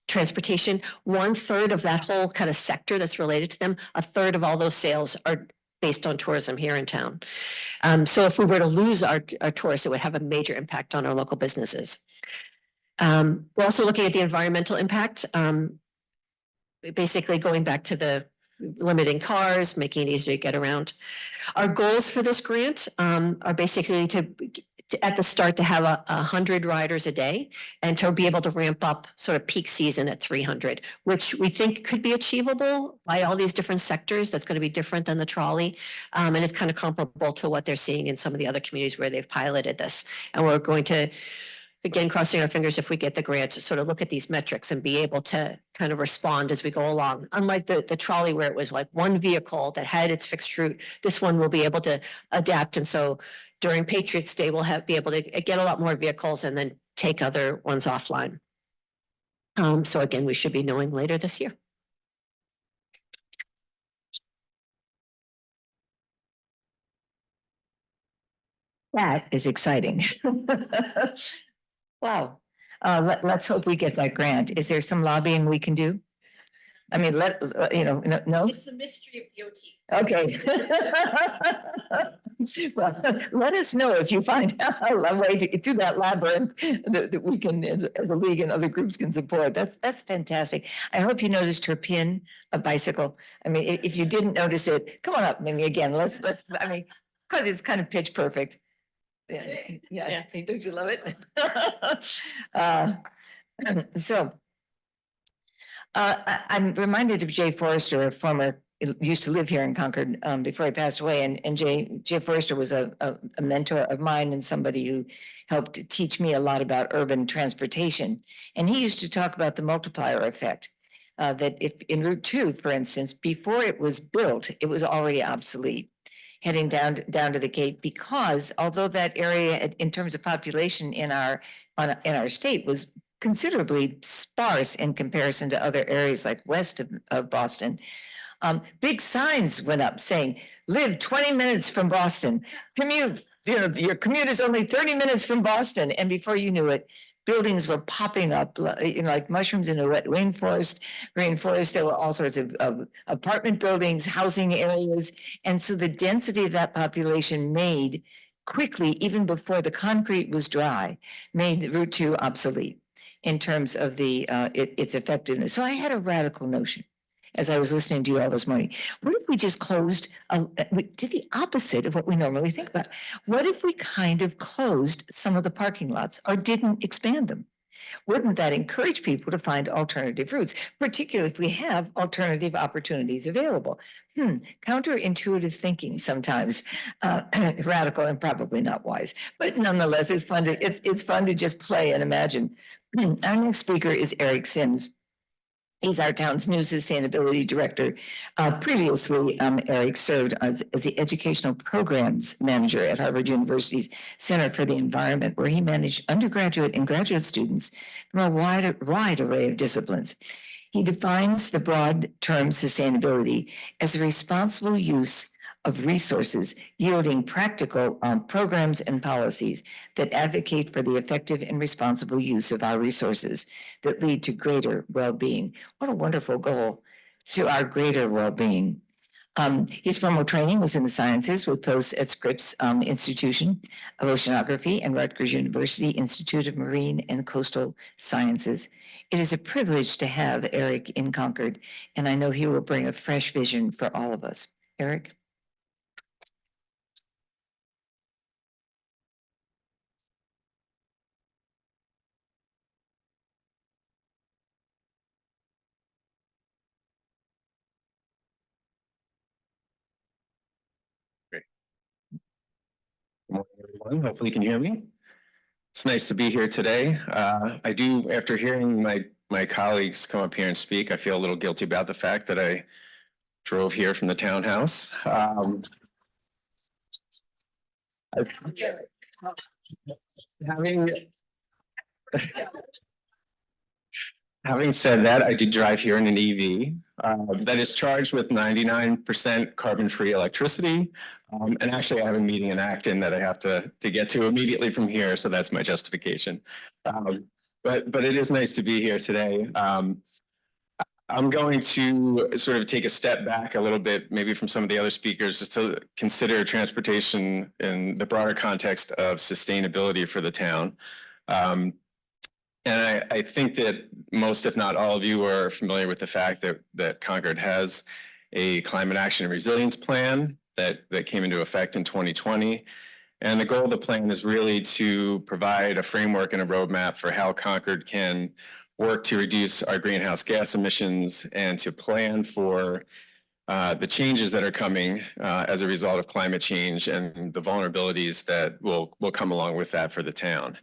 transportation, 1/3 of that whole kind of sector that's related to them, 1/3 of all those sales are based on tourism here in town. So if we were to lose our tourists, it would have a major impact on our local businesses. We're also looking at the environmental impact. Basically going back to the limiting cars, making it easier to get around. Our goals for this grant are basically to at the start to have 100 riders a day, and to be able to ramp up sort of peak season at 300, which we think could be achievable by all these different sectors. That's going to be different than the trolley. And it's kind of comparable to what they're seeing in some of the other communities where they've piloted this. And we're going to, again, crossing our fingers if we get the grant, to sort of look at these metrics and be able to kind of respond as we go along. Unlike the trolley where it was like one vehicle that had its fixed route, this one will be able to adapt. And so during Patriots Day, we'll be able to get a lot more vehicles and then take other ones offline. So again, we should be knowing later this year. That is exciting. Wow. Let's hope we get that grant. Is there some lobbying we can do? I mean, no? It's the mystery of DOT. Okay. Well, let us know if you find out a way to get to that labyrinth that we can, the league and other groups can support. That's fantastic. I hope you noticed her pin, a bicycle. I mean, if you didn't notice it, come on up, Mimi, again. Let's, I mean, because it's kind of pitch perfect. Yeah. Don't you love it? So I'm reminded of Jay Forrester, a former, used to live here in Concord before he passed away. And Jay Forrester was a mentor of mine and somebody who helped teach me a lot about urban transportation. And he used to talk about the multiplier effect. That if in Route 2, for instance, before it was built, it was already obsolete, heading down to the Cape, because although that area in terms of population in our state was considerably sparse in comparison to other areas like west of Boston, big signs went up saying, live 20 minutes from Boston, commute, your commute is only 30 minutes from Boston. And before you knew it, buildings were popping up, like mushrooms in a wet rainforest. There were all sorts of apartment buildings, housing areas. And so the density of that population made quickly, even before the concrete was dry, made Route 2 obsolete in terms of its effectiveness. So I had a radical notion as I was listening to you all this morning. What if we just we did the opposite of what we normally think about? What if we kind of closed some of the parking lots or didn't expand them? Wouldn't that encourage people to find alternative routes, particularly if we have alternative opportunities available? Counterintuitive thinking sometimes, radical and probably not wise, but nonetheless, it's fun to just play and imagine. Our next speaker is Eric Sims. He's our town's new sustainability director. Previously, Eric served as the educational programs manager at Harvard University's Center for the Environment, where he managed undergraduate and graduate students from a wide array of disciplines. He defines the broad term sustainability as a responsible use of resources yielding practical programs and policies that advocate for the effective and responsible use of our resources that lead to greater well-being. What a wonderful goal, to our greater well-being. His formal training was in the sciences with posts at Scripps Institution of Oceanography and Rutgers University Institute of Marine and Coastal Sciences. It is a privilege to have Eric in Concord, and I know he will bring a fresh vision for all of us. Eric? Good morning, everyone. Hopefully you can hear me. It's nice to be here today. I do, after hearing my colleagues come up here and speak, I feel a little guilty about the fact that I drove here from the townhouse. Having said that, I did drive here in an EV that is charged with 99% carbon-free electricity. And actually, I have a meeting in Acton that I have to get to immediately from here, so that's my justification. But it is nice to be here today. I'm going to sort of take a step back a little bit, maybe from some of the other speakers, just to consider transportation in the broader context of sustainability for the town. And I think that most, if not all of you, are familiar with the fact that Concord has a climate action and resilience plan that came into effect in 2020. And the goal of the plan is really to provide a framework and a roadmap for how Concord can work to reduce our greenhouse gas emissions and to plan for the changes that are coming as a result of climate change and the vulnerabilities that will come along with that for the town.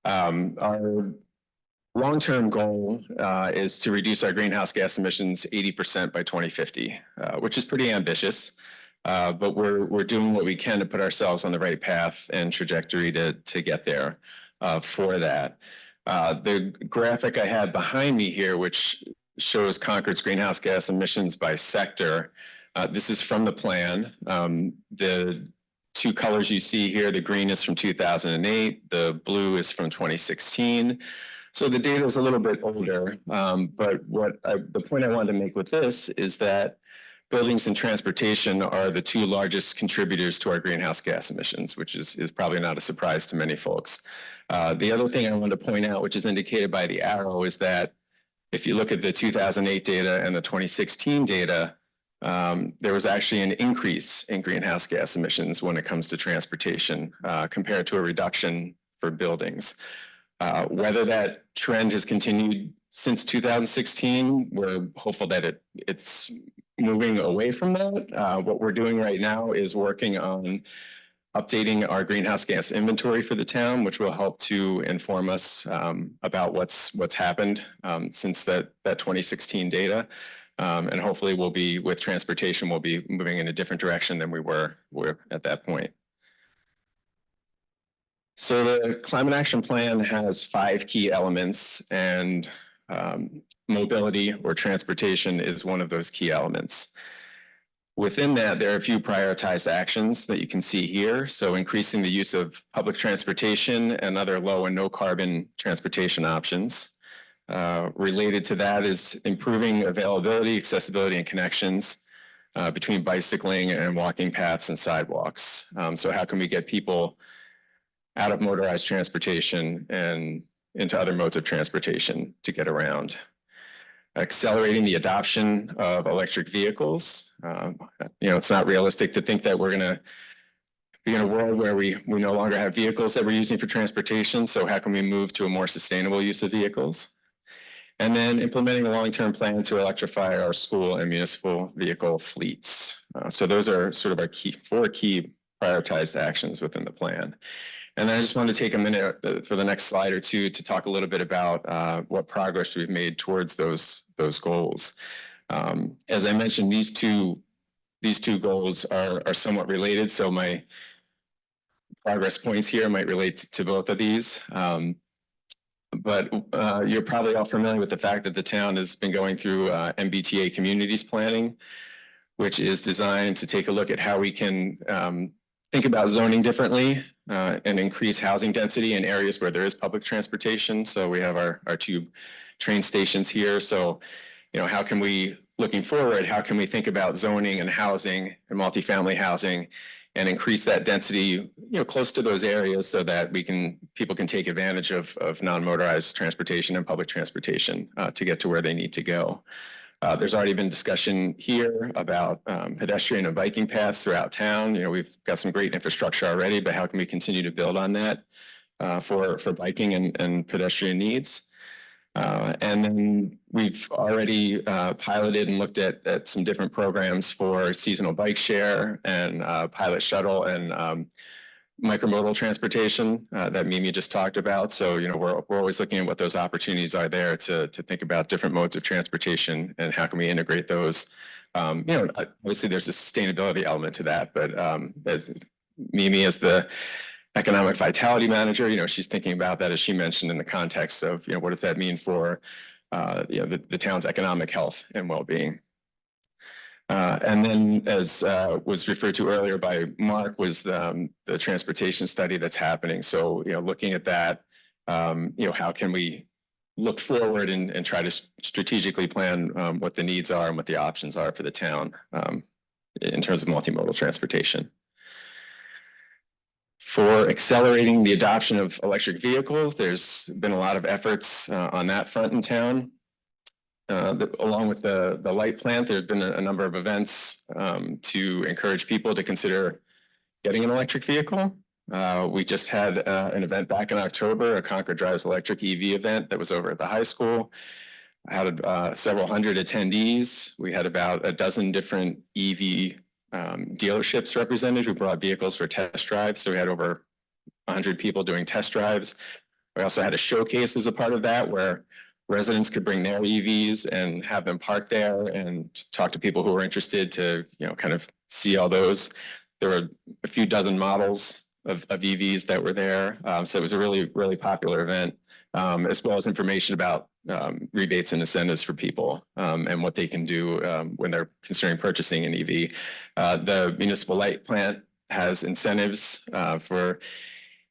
Our long-term goal is to reduce our greenhouse gas emissions 80% by 2050, which is pretty ambitious, but we're doing what we can to put ourselves on the right path and trajectory to get there for that. The graphic I have behind me here, which shows Concord's greenhouse gas emissions by sector, this is from the plan. The two colors you see here, the green is from 2008, the blue is from 2016. So the data is a little bit older, but the point I wanted to make with this is that buildings and transportation are the two largest contributors to our greenhouse gas emissions, which is probably not a surprise to many folks. The other thing I wanted to point out, which is indicated by the arrow, is that if you look at the 2008 data and the 2016 data, there was actually an increase in greenhouse gas emissions when it comes to transportation compared to a reduction for buildings. Whether that trend has continued since 2016, we're hopeful that it's moving away from that. What we're doing right now is working on updating our greenhouse gas inventory for the town, which will help to inform us about what's happened since that 2016 data. And hopefully with transportation, we'll be moving in a different direction than we were at that point. So the Climate Action Plan has 5 key elements, and mobility or transportation is one of those key elements. Within that, there are a few prioritized actions that you can see here. So increasing the use of public transportation and other low and no carbon transportation options. Related to that is improving availability, accessibility, and connections between bicycling and walking paths and sidewalks. So how can we get people out of motorized transportation and into other modes of transportation to get around? Accelerating the adoption of electric vehicles. It's not realistic to think that we're going to be in a world where we no longer have vehicles that we're using for transportation. So how can we move to a more sustainable use of vehicles? And then implementing a long-term plan to electrify our school and municipal vehicle fleets. So those are sort of our four key prioritized actions within the plan. And I just wanted to take a minute for the next slide or two to talk a little bit about what progress we've made towards those goals. As I mentioned, these two goals are somewhat related. So my progress points here might relate to both of these. But you're probably all familiar with the fact that the town has been going through MBTA communities planning, which is designed to take a look at how we can think about zoning differently and increase housing density in areas where there is public transportation. So we have our two train stations here. So, how can we, looking forward, how can we think about zoning and housing and multifamily housing and increase that density, close to those areas so that people can take advantage of non-motorized transportation and public transportation to get to where they need to go. There's already been discussion here about pedestrian and biking paths throughout town. We've got some great infrastructure already, but how can we continue to build on that for biking and pedestrian needs? And then we've already piloted and looked at some different programs for seasonal bike share and pilot shuttle and micromodal transportation that Mimi just talked about. So, we're always looking at what those opportunities are there to think about different modes of transportation and how can we integrate those. Obviously there's a sustainability element to that, but as Mimi as the economic vitality manager, she's thinking about that, as she mentioned, in the context of, what does that mean for, the town's economic health and well-being. And then, as was referred to earlier by Mark, was the transportation study that's happening. So, looking at that, how can we look forward and try to strategically plan what the needs are and what the options are for the town in terms of multimodal transportation. For accelerating the adoption of electric vehicles, there's been a lot of efforts on that front in town. Along with the light plant, there have been a number of events to encourage people to consider getting an electric vehicle. We just had an event back in October, a Concord Drives Electric EV event that was over at the high school. I had several hundred attendees. We had about a dozen different EV dealerships represented who brought vehicles for test drives. So we had over 100 people doing test drives. We also had a showcase as a part of that where residents could bring their EVs and have them parked there and talk to people who were interested to, kind of see all those. There were a few dozen models of EVs that were there. So it was a really, really popular event, as well as information about rebates and incentives for people and what they can do when they're considering purchasing an EV. The municipal light plant has incentives for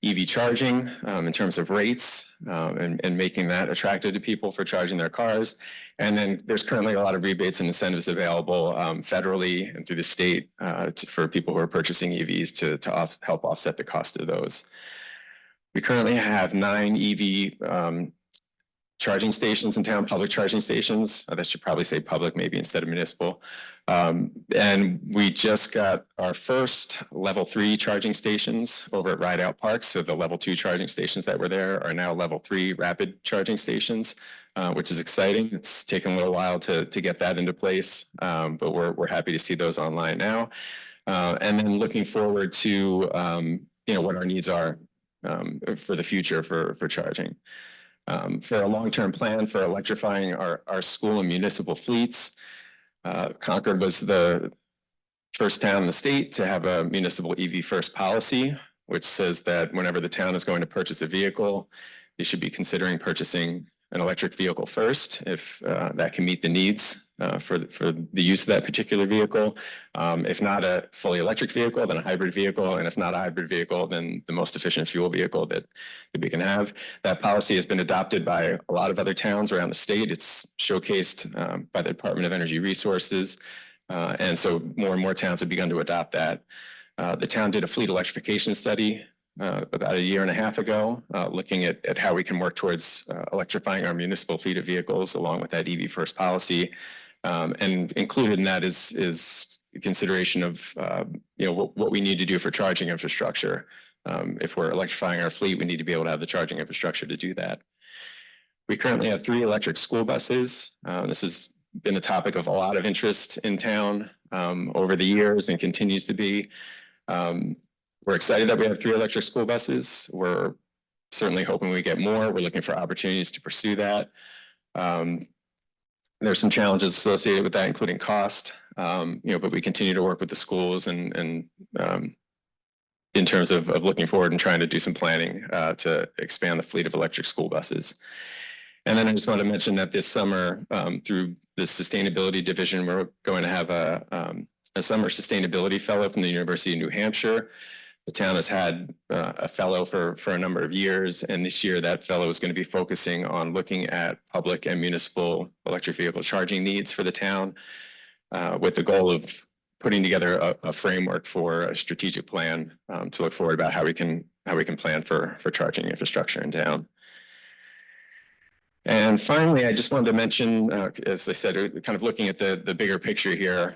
EV charging in terms of rates and making that attractive to people for charging their cars. And then there's currently a lot of rebates and incentives available federally and through the state for people who are purchasing EVs to help offset the cost of those. We currently have 9 EV charging stations in town, public charging stations. That should probably say public maybe instead of municipal. And we just got our first level 3 charging stations over at Rideout Park. So the level 2 charging stations that were there are now level 3 rapid charging stations, which is exciting. It's taken a little while to get that into place, but we're happy to see those online now. And then looking forward to what our needs are for the future for charging. For a long-term plan for electrifying our school and municipal fleets. Concord was the first town in the state to have a municipal EV first policy, which says that whenever the town is going to purchase a vehicle, they should be considering purchasing an electric vehicle first, if that can meet the needs for the use of that particular vehicle. If not a fully electric vehicle, then a hybrid vehicle, and if not a hybrid vehicle, then the most efficient fuel vehicle that we can have. That policy has been adopted by a lot of other towns around the state. It's showcased by the Department of Energy Resources, and so more and more towns have begun to adopt that. The town did a fleet electrification study about a year and a half ago, looking at how we can work towards electrifying our municipal fleet of vehicles along with that EV first policy. And included in that is consideration of what we need to do for charging infrastructure. If we're electrifying our fleet, we need to be able to have the charging infrastructure to do that. We currently have 3 electric school buses. This has been a topic of a lot of interest in town over the years and continues to be. We're excited that we have 3 electric school buses. We're certainly hoping we get more. We're looking for opportunities to pursue that. There's some challenges associated with that, including cost, but we continue to work with the schools and in terms of looking forward and trying to do some planning to expand the fleet of electric school buses. And then I just want to mention that this summer, through the sustainability division, we're going to have a summer sustainability fellow from the University of New Hampshire. The town has had a fellow for a number of years, and this year that fellow is going to be focusing on looking at public and municipal electric vehicle charging needs for the town, with the goal of putting together a framework for a strategic plan to look forward about how we can plan for charging infrastructure in town. And finally, I just wanted to mention, as I said, kind of looking at the bigger picture here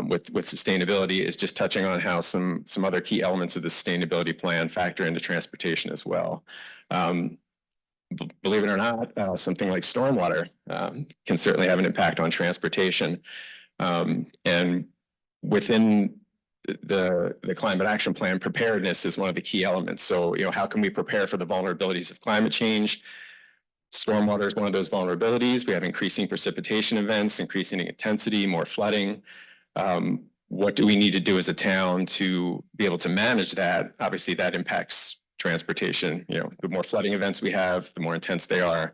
with sustainability, is just touching on how some other key elements of the sustainability plan factor into transportation as well. Believe it or not, something like stormwater can certainly have an impact on transportation. And within the climate action plan, preparedness is one of the key elements. So, how can we prepare for the vulnerabilities of climate change? Stormwater is one of those vulnerabilities. We have increasing precipitation events, increasing intensity, more flooding. What do we need to do as a town to be able to manage that? Obviously, that impacts transportation. The more flooding events we have, the more intense they are.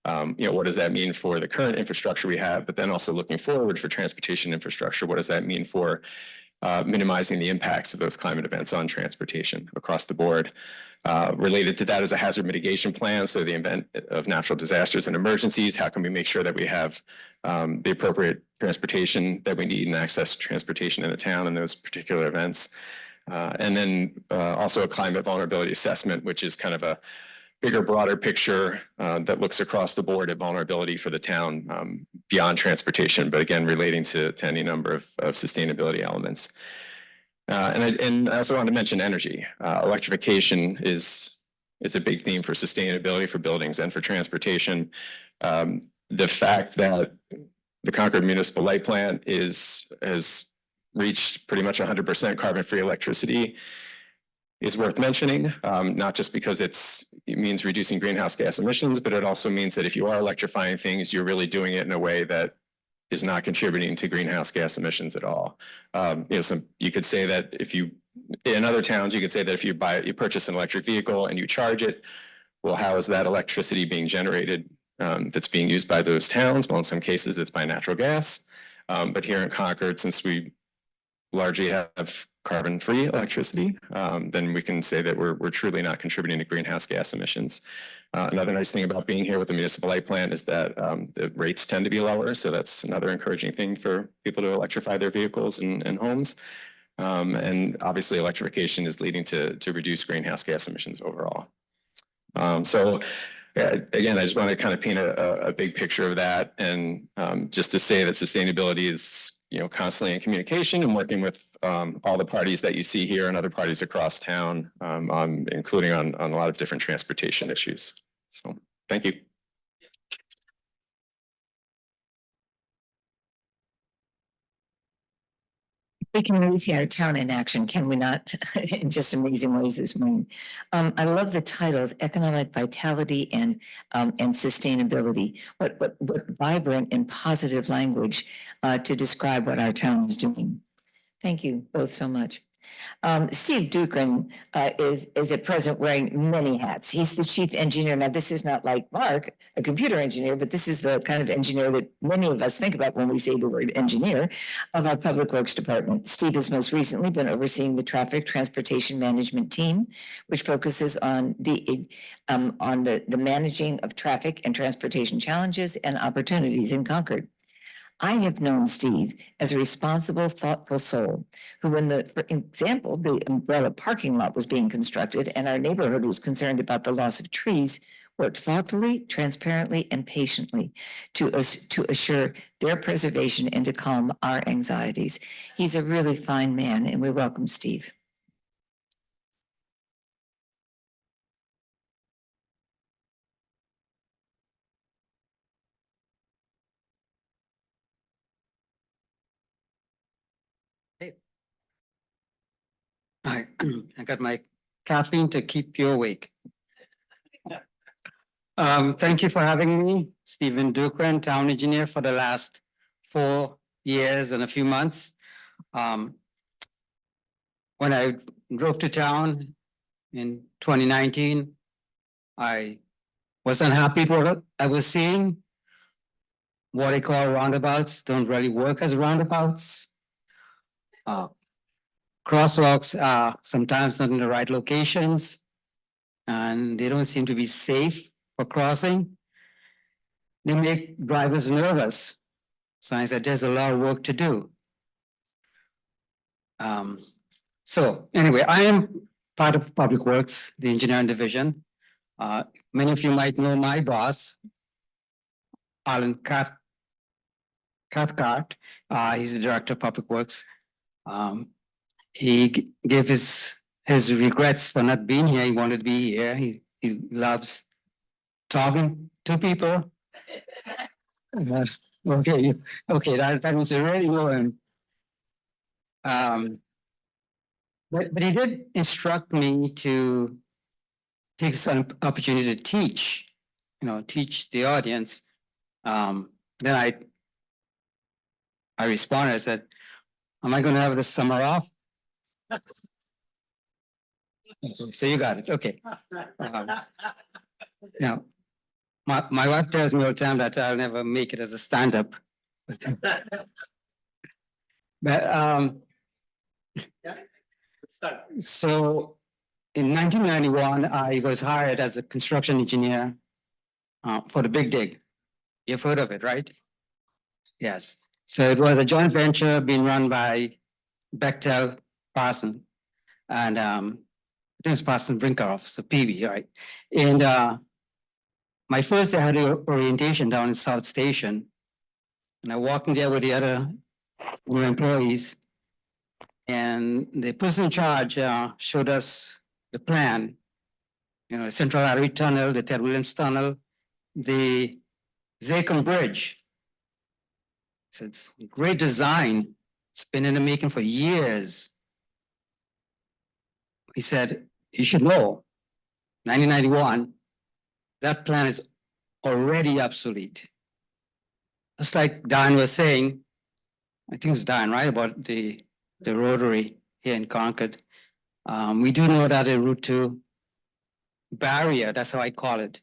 What does that mean for the current infrastructure we have? But then also looking forward for transportation infrastructure, what does that mean for minimizing the impacts of those climate events on transportation across the board? Related to that is a hazard mitigation plan. So the event of natural disasters and emergencies, how can we make sure that we have the appropriate transportation that we need and access to transportation in the town in those particular events? And then also a climate vulnerability assessment, which is kind of a bigger, broader picture that looks across the board at vulnerability for the town beyond transportation, but again, relating to any number of sustainability elements. And I also want to mention energy. Electrification is a big theme for sustainability for buildings and for transportation. The fact that the Concord Municipal Light Plant has reached pretty much 100% carbon-free electricity is worth mentioning, not just because it means reducing greenhouse gas emissions, but it also means that if you are electrifying things, you're really doing it in a way that is not contributing to greenhouse gas emissions at all. You could say that in other towns, you could say that if you purchase an electric vehicle and you charge it, well, how is that electricity being generated that's being used by those towns? Well, in some cases, it's by natural gas. But here in Concord, since we largely have carbon-free electricity, then we can say that we're truly not contributing to greenhouse gas emissions. Another nice thing about being here with the municipal light plant is that the rates tend to be lower. So that's another encouraging thing for people to electrify their vehicles and homes. And obviously electrification is leading to reduce greenhouse gas emissions overall. Again, I just want to kind of paint a big picture of that, and just to say that sustainability is constantly in communication and working with all the parties that you see here and other parties across town, including on a lot of different transportation issues. So thank you. We can really see our town in action, can we not? In just amazing ways this morning. I love the titles: economic vitality and sustainability. What vibrant and positive language to describe what our town is doing. Thank you both so much. Steve Dukran is at present wearing many hats. He's the chief engineer. Now, this is not like Mark, a computer engineer, but this is the kind of engineer that many of us think about when we say the word engineer of our Public Works Department. Steve has most recently been overseeing the traffic transportation management team, which focuses on the managing of traffic and transportation challenges and opportunities in Concord. I have known Steve as a responsible, thoughtful soul who, when for example, the umbrella parking lot was being constructed and our neighborhood was concerned about the loss of trees, worked thoughtfully, transparently, and patiently to assure their preservation and to calm our anxieties. He's a really fine man, and we welcome Steve. I got my caffeine to keep you awake. Thank you for having me, Stephen Dukran, town engineer for the last 4 years and a few months. When I drove to town in 2019, I was unhappy with what I was seeing. What I call roundabouts don't really work as roundabouts. Crosswalks are sometimes not in the right locations, and they don't seem to be safe for crossing. They make drivers nervous. So I said, there's a lot of work to do. So anyway, I am part of Public Works, the engineering division. Many of you might know my boss, Alan Cathcart. He's the director of Public Works. He gave his regrets for not being here. He wanted to be here. He loves talking to people. Okay, that was really low. But he did instruct me to take some opportunity to teach, teach the audience. Then I responded, I said, am I going to have the summer off? So you got it, okay. Now, my wife tells me all the time that I'll never make it as a stand-up. But so in 1991, I was hired as a construction engineer for the Big Dig. You've heard of it, right? Yes. So it was a joint venture being run by Bechtel Parson and I think it's Parson Brinkerhoff, so PB, right? And my first day I had an orientation down in South Station, and I walked in there with the other new employees, and the person in charge showed us the plan, Central Artery Tunnel, the Ted Williams Tunnel, the Zachem Bridge. It's a great design. It's been in the making for years. He said, you should know, 1991, that plan is already obsolete. Just like Dan was saying, I think it's Dan, right, about the rotary here in Concord. We do know that a Route 2 barrier, that's how I call it,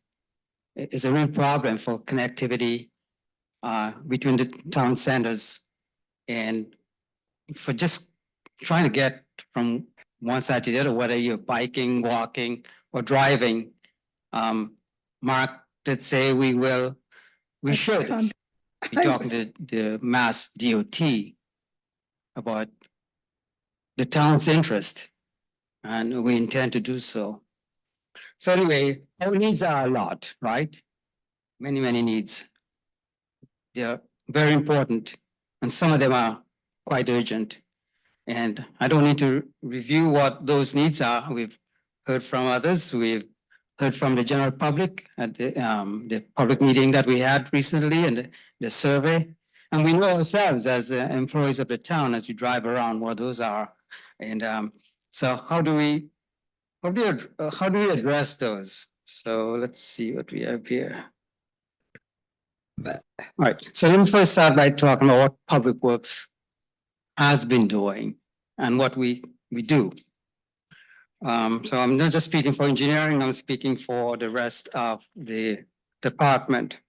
is a real problem for connectivity between the town centers and for just trying to get from one side to the other, whether you're biking, walking, or driving. Mark did say we should be talking to the Mass DOT about the town's interest, and we intend to do so. So anyway, our needs are a lot, right? Many, many needs. They're very important, and some of them are quite urgent. And I don't need to review what those needs are. We've heard from others. We've heard from the general public at the public meeting that we had recently and the survey. And we know ourselves as employees of the town as we drive around what those are. And so how do we address those? So let's see what we have here. All right, so let me first start by talking about what Public Works has been doing and what we we do. So I'm not just speaking for engineering, I'm speaking for the rest of the department.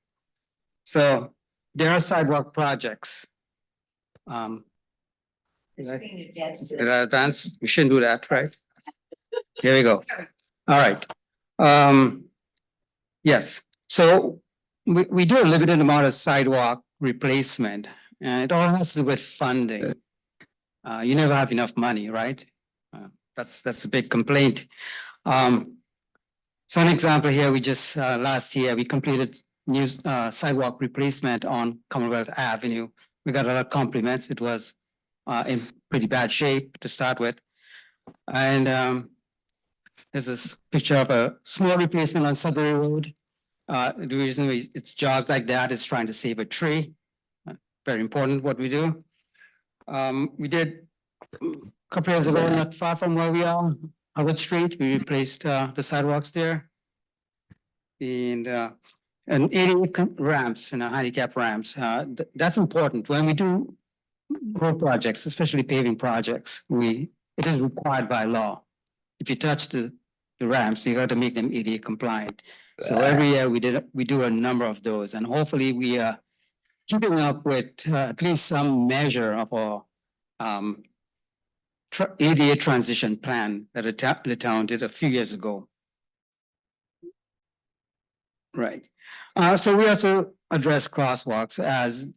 So there are sidewalk projects. Did I advance? We shouldn't do that, right? Here we go. All right. Yes, so we do a limited amount of sidewalk replacement, and it all has to do with funding. You never have enough money, right? That's a big complaint. So an example here, we just, last year, we completed new sidewalk replacement on Commonwealth Avenue. We got a lot of compliments. It was in pretty bad shape to start with. And there's this picture of a small replacement on Sudbury Road. The reason it's jogged like that is trying to save a tree. Very important what we do. We did a couple years ago, not far from where we are, Howard Street, we replaced the sidewalks there. And 80 ramps, handicap ramps. That's important. When we do road projects, especially paving projects, it is required by law. If you touch the ramps, you got to make them ADA compliant. So every year we do a number of those, and hopefully we are keeping up with at least some measure of our ADA transition plan that the town did a few years ago. Right. So we also address crosswalks as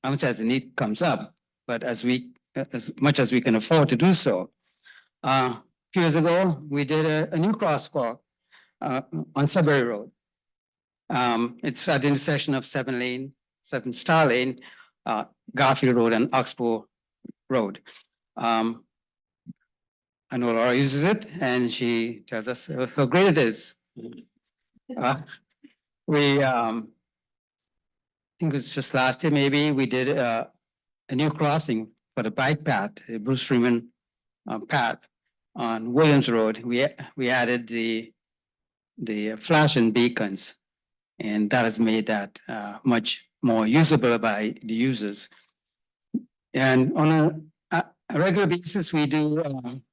I would say as the need comes up, but as much as we can afford to do so. A few years ago, we did a new crosswalk on Sudbury Road. It's at the intersection of 7 Star Lane, Garfield Road and Oxbow Road. I know Laura uses it and she tells us how great it is. I think it's just last year, maybe, we did a new crossing for the bike path, the Bruce Freeman path on Williams Road. We added the flashing beacons, and that has made that much more usable by the users. And on a regular basis, we do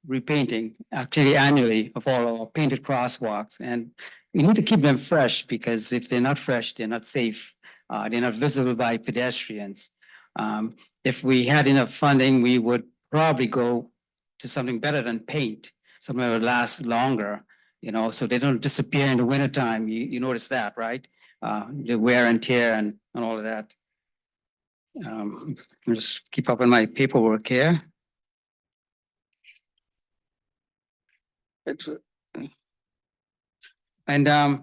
repainting, actually annually, of all our painted crosswalks. And we need to keep them fresh because if they're not fresh, they're not safe. They're not visible by pedestrians. If we had enough funding, we would probably go to something better than paint, something that would last longer, so they don't disappear in the wintertime. You notice that, right? The wear and tear and all of that. I'll just keep up on my paperwork here. And I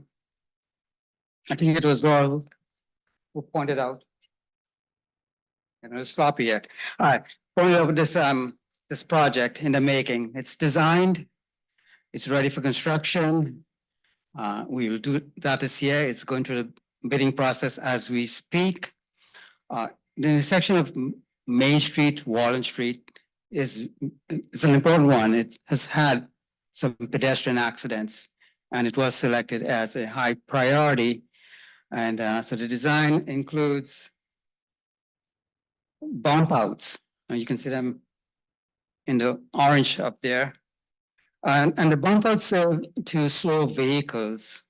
think it was Laura who pointed out. It's sloppy here. All right, pointed out this project in the making. It's designed, it's ready for construction. We will do that this year. It's going through the bidding process as we speak. The intersection of Main Street, Wallen Street is an important one. It has had some pedestrian accidents and it was selected as a high priority. And so the design includes bump outs, and you can see them in the orange up there. And the bump outs serve to slow vehicles.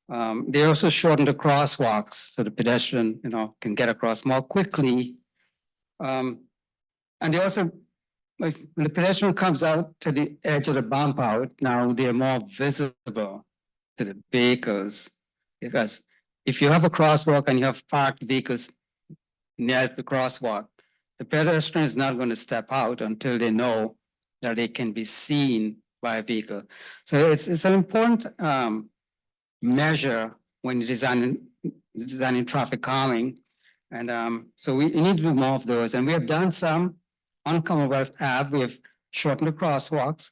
They also shorten the crosswalks so the pedestrian, can get across more quickly. And they also, like when the pedestrian comes out to the edge of the bump out, now they're more visible to the vehicles. Because if you have a crosswalk and you have parked vehicles near the crosswalk, the pedestrian is not going to step out until they know that they can be seen by a vehicle. So it's an important measure when you're designing traffic calming. And so we need to do more of those. And we have done some on Commonwealth Ave. We have shortened the crosswalks,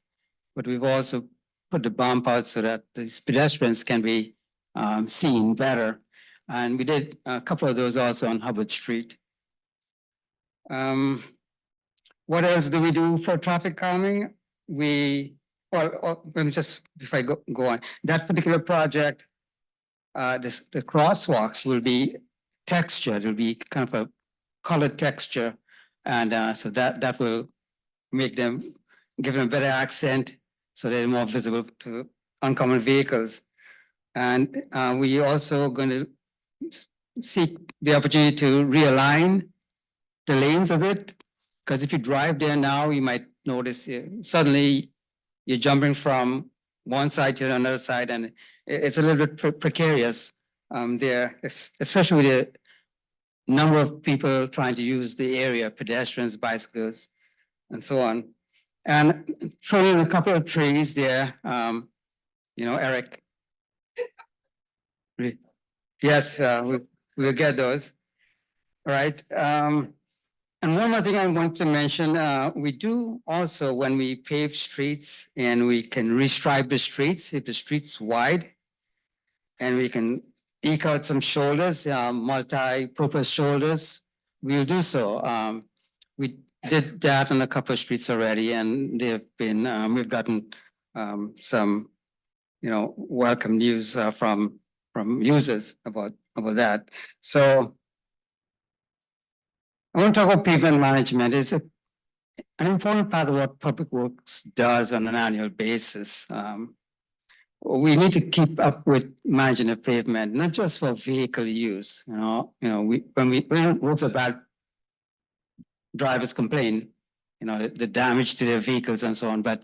but we've also put the bump out so that these pedestrians can be seen better. And we did a couple of those also on Hubbard Street. What else do we do for traffic calming? Let me just, if I go on, that particular project, the crosswalks will be textured, it will be kind of a colored texture. And so that will make them give them a better accent so they're more visible to oncoming vehicles. And we also going to seek the opportunity to realign the lanes a bit. Because if you drive there now, you might notice suddenly you're jumping from one side to another side, and it's a little bit precarious there, especially with the number of people trying to use the area, pedestrians, bicycles, and so on. And throwing a couple of trees there, Eric. Yes, we'll get those. All right. And one more thing I want to mention, we do also, when we pave streets and we can restripe the streets, if the street's wide, and we can eke out some shoulders, multi-purpose shoulders, we'll do so. We did that on a couple of streets already, and they've been, we've gotten some, welcome news from users about that. So I want to talk about pavement management. It's an important part of what Public Works does on an annual basis. We need to keep up with managing the pavement, not just for vehicle use. When roads are bad, drivers complain, the damage to their vehicles and so on. But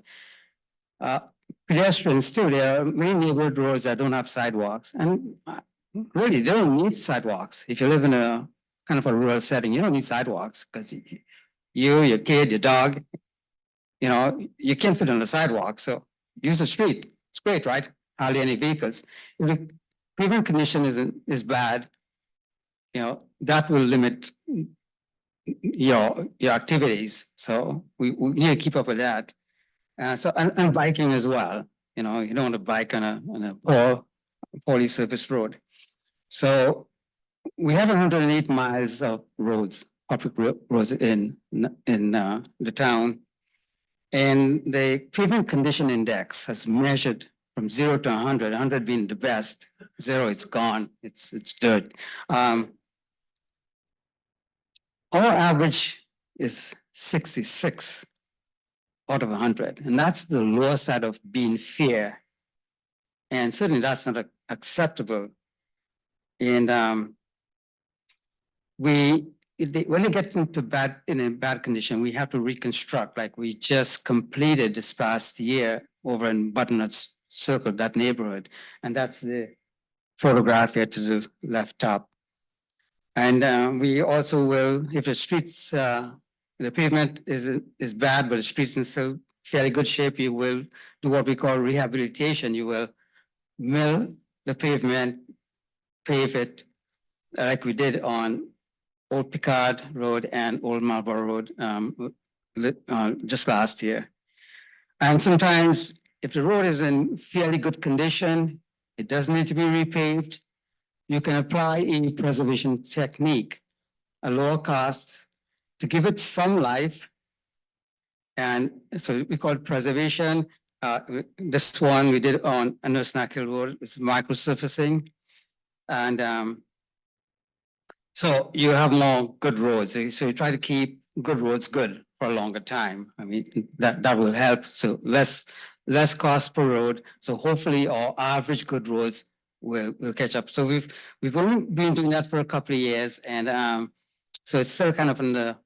pedestrians too, there are many neighborhood roads that don't have sidewalks, and really they don't need sidewalks. If you live in a kind of a rural setting, you don't need sidewalks because your kid, your dog, you can't fit on the sidewalk. So use the street. It's great, right? Hardly any vehicles. If the pavement condition is bad, that will limit your activities. So we need to keep up with that. And biking as well. You don't want to bike on a poorly surfaced road. So we have 108 miles of roads, public roads in the town. And the pavement condition index has measured from 0 to 100, 100 being the best. 0, it's gone, it's dirt. Our average is 66 out of 100, and that's the lower side of being fair. And certainly that's not acceptable. And when you get in a bad condition, we have to reconstruct, like we just completed this past year over in Butternut Circle, that neighborhood. And that's the photograph here to the left top. And we also will, if the streets, the pavement is bad, but the streets in still fairly good shape, you will do what we call rehabilitation. You will mill the pavement, pave it like we did on Old Picard Road and Old Marlborough Road just last year. And sometimes if the road is in fairly good condition, it doesn't need to be repaved. You can apply a preservation technique, a lower cost, to give it some life. And so we call it preservation. This one we did on Nurse Hill Road, it's microsurfacing. And so you have more good roads. So you try to keep good roads good for a longer time. I mean, that will help. So less cost per road. So hopefully our average good roads will catch up. So we've only been doing that for a couple of years. And so it's still kind of in the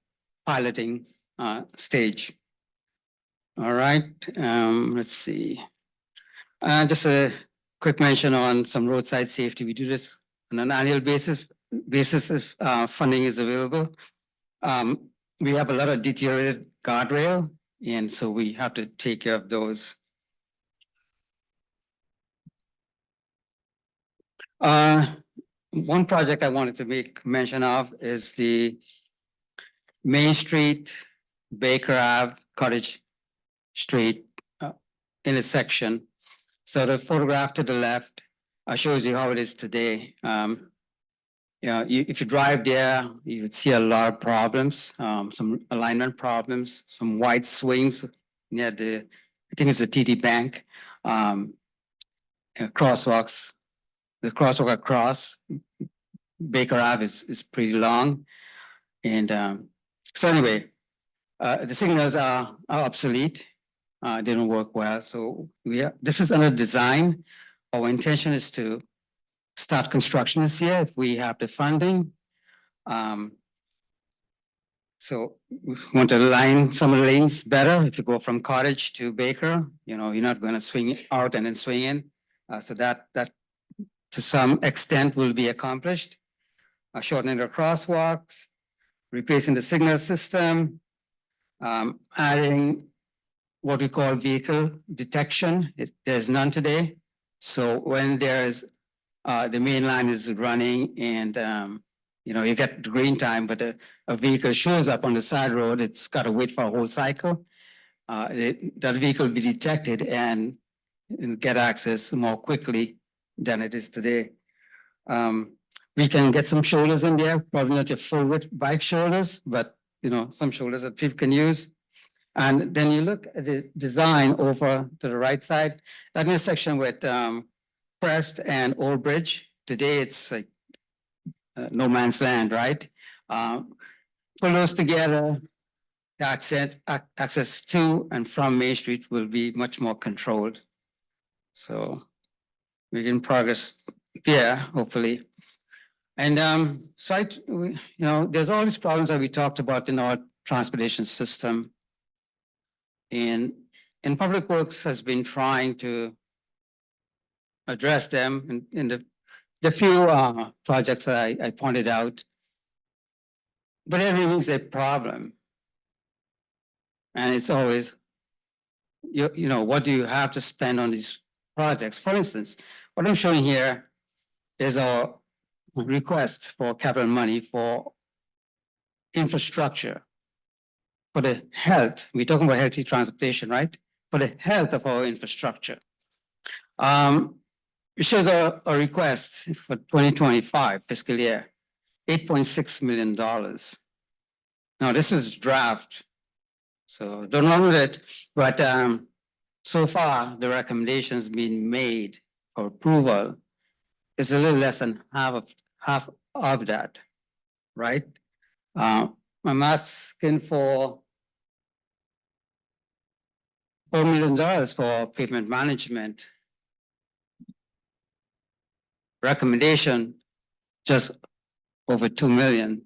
piloting stage. All right, let's see. Just a quick mention on some roadside safety. We do this on an annual basis if funding is available. We have a lot of deteriorated guardrail, and so we have to take care of those. One project I wanted to make mention of is the Main Street, Baker Ave, Cottage Street intersection. So the photograph to the left shows you how it is today. If you drive there, you would see a lot of problems, some alignment problems, some wide swings near I think it's the TD Bank, crosswalks. The crosswalk across Baker Ave is pretty long. And so anyway, the signals are obsolete. didn't work well. So this is under design. Our intention is to start construction this year if we have the funding. So we want to line some of the lanes better. If you go from Cottage to Baker, you're not going to swing out and then swing in. So that to some extent will be accomplished. Shortening the crosswalks, replacing the signal system, adding what we call vehicle detection. There's none today. So when there's the main line is running and you get the green time, but a vehicle shows up on the side road, it's got to wait for a whole cycle. That vehicle will be detected and get access more quickly than it is today. We can get some shoulders in there, probably not your full width bike shoulders, but some shoulders that people can use. And then you look at the design over to the right side, that intersection with Crest and Old Bridge. Today it's like no man's land, right? Pull those together, access to and from Main Street will be much more controlled. So making progress there, hopefully. And there's all these problems that we talked about in our transportation system. And Public Works has been trying to address them in the few projects that I pointed out. But it remains a problem. And it's always, what do you have to spend on these projects? For instance, what I'm showing here is our request for capital money for infrastructure, for the health. We're talking about healthy transportation, right? For the health of our infrastructure. It shows a request for 2025 fiscal year, $8.6 million. Now, this is draft, so don't run with it, but so far, the recommendations being made for approval is a little less than half of that, right? I'm asking for $4 million for pavement management. Recommendation, just over 2 million.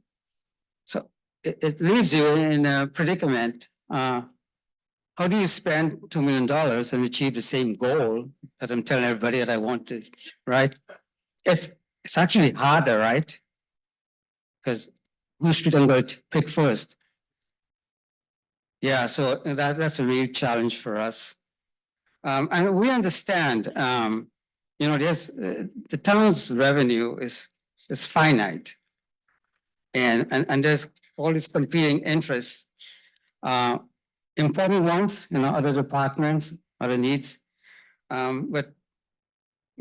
So it leaves you in a predicament. How do you spend $2 million and achieve the same goal that I'm telling everybody that I want to, right? It's actually harder, right? Because whose street I'm going to pick first? Yeah, so that's a real challenge for us. And we understand, there's the town's revenue is finite, and there's all these competing interests, important ones, other departments, other needs, but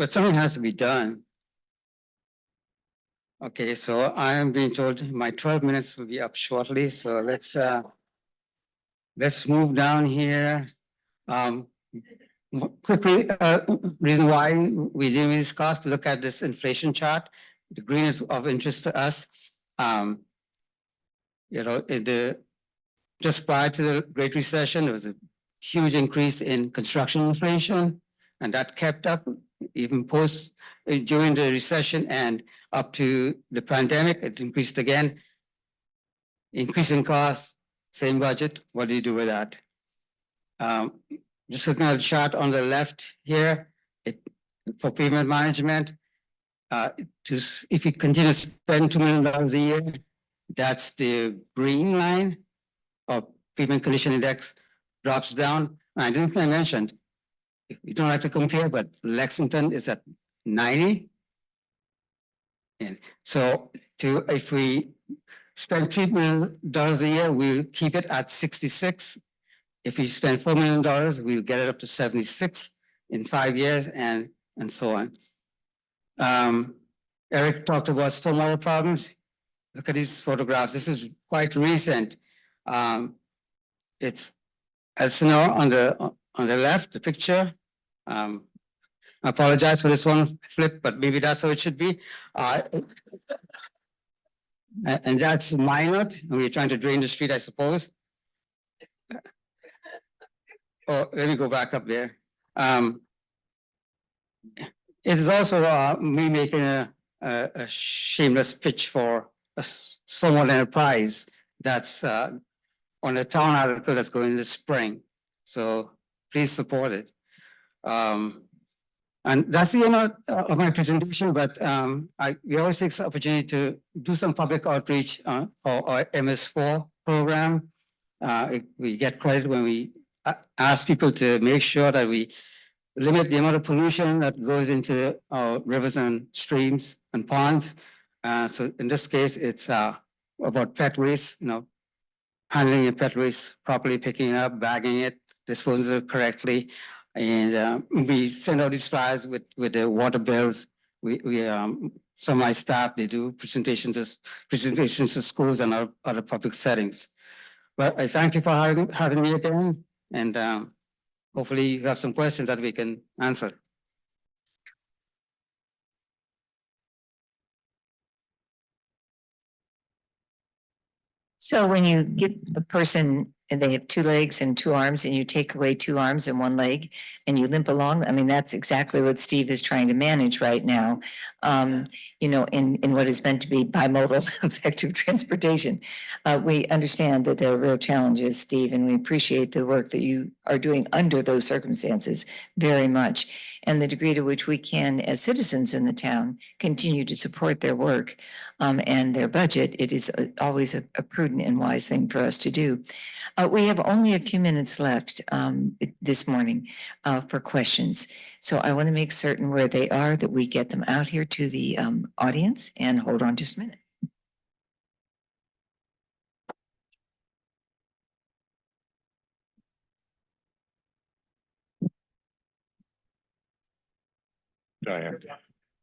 something has to be done. Okay, so I am being told my 12 minutes will be up shortly, so let's move down here. Quickly, reason why we do this cost, look at this inflation chart. The green is of interest to us. Just prior to the Great Recession, there was a huge increase in construction inflation, and that kept up even during the recession and up to the pandemic. It increased again. Increasing costs, same budget. What do you do with that? Just looking at the chart on the left here, for pavement management, if you continue to spend $2 million a year, that's the green line of pavement condition index drops down. I didn't mention, you don't like to compare, but Lexington is at 90. And so if we spend $3 million a year, we'll keep it at 66. If we spend $4 million, we'll get it up to 76 in 5 years and so on. Eric talked about stormwater problems. Look at these photographs. This is quite recent. It's Elsinore on the left, the picture. I apologize for this one flip, but maybe that's how it should be. And that's Minot. We're trying to drain the street, I suppose. let me go back up there. It is also me making a shameless pitch for a small enterprise that's on a town article that's going in the spring. So please support it. And that's the end of my presentation, but we always take this opportunity to do some public outreach for our MS4 program. We get credit when we ask people to make sure that we limit the amount of pollution that goes into our rivers and streams and ponds. So in this case, it's about pet waste, handling your pet waste properly, picking it up, bagging it, disposing of it correctly. And we send out these flyers with the water bills. Some of my staff, they do presentations to schools and other public settings. But I thank you for having me again, and hopefully you have some questions that we can answer. So when you give a person and they have 2 legs and 2 arms and you take away 2 arms and 1 leg and you limp along, I mean, that's exactly what Steve is trying to manage right now. In what is meant to be bimodal effective transportation. We understand that there are real challenges, Steve, and we appreciate the work that you are doing under those circumstances very much. And the degree to which we can, as citizens in the town, continue to support their work and their budget, it is always a prudent and wise thing for us to do. We have only a few minutes left this morning for questions. So I want to make certain where they are that we get them out here to the audience, and hold on just a minute. Diane.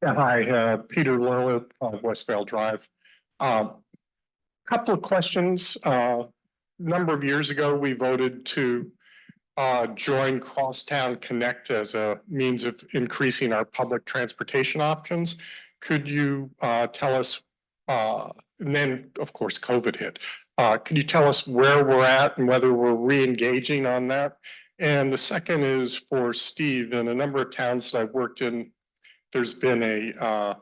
Yeah, hi, Peter Lilith of Westvale Drive. Couple of questions. Number of years ago, we voted to join Crosstown Connect as a means of increasing our public transportation options. Could you tell us, and then, of course, COVID hit. Could you tell us where we're at and whether we're re-engaging on that? And the second is for Steve. In a number of towns that I've worked in, there's been a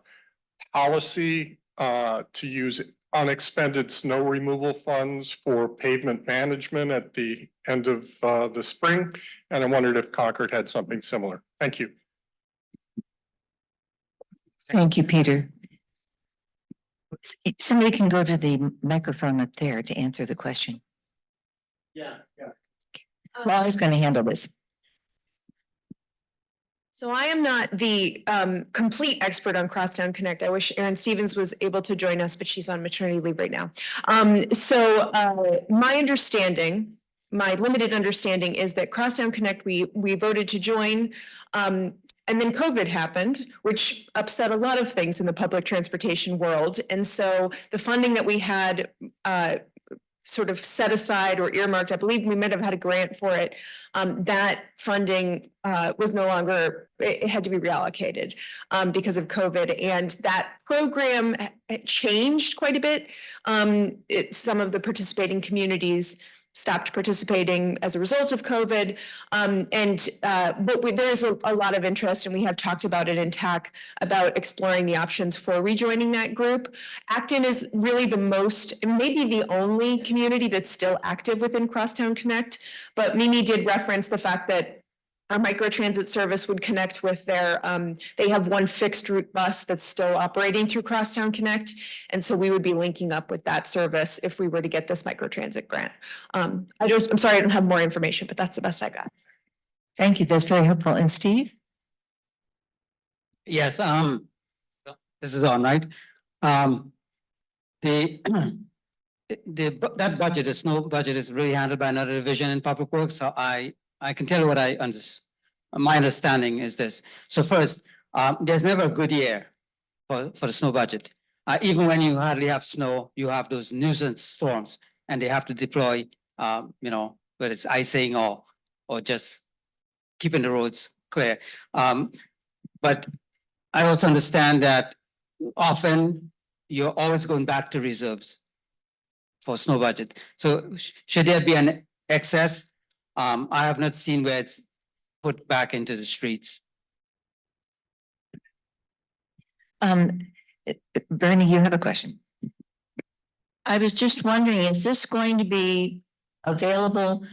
policy to use unexpended snow removal funds for pavement management at the end of the spring. And I wondered if Concord had something similar. Thank you. Thank you, Peter. Somebody can go to the microphone up there to answer the question. Yeah. Well, I was going to handle this. So I am not the complete expert on Crosstown Connect. I wish Erin Stevens was able to join us, but she's on maternity leave right now. My understanding, my limited understanding is that Crosstown Connect, we voted to join. And then COVID happened, which upset a lot of things in the public transportation world. And so the funding that we had sort of set aside or earmarked, I believe we might have had a grant for it. That funding was no longer, it had to be reallocated because of COVID. And that program changed quite a bit. Some of the participating communities stopped participating as a result of COVID. But there is a lot of interest, and we have talked about it in TAC about exploring the options for rejoining that group. Acton is really the most, maybe the only community that's still active within Crosstown Connect. But Mimi did reference the fact that our microtransit service would connect with their, they have one fixed route bus that's still operating through Crosstown Connect. And so we would be linking up with that service if we were to get this microtransit grant. I'm sorry, I don't have more information, but that's the best I got. Thank you. That's very helpful. And Steve? Yes, this is on, right? That budget, the snow budget is really handled by another division in Public Works, so I can tell you what my understanding is this. So first, there's never a good year for the snow budget. Even when you hardly have snow, you have those nuisance storms, and they have to deploy, whether it's icing or just keeping the roads clear. But I also understand that often you're always going back to reserves for snow budget. So should there be an excess, I have not seen where it's put back into the streets. Bernie, you have a question. I was just wondering, is this going to be available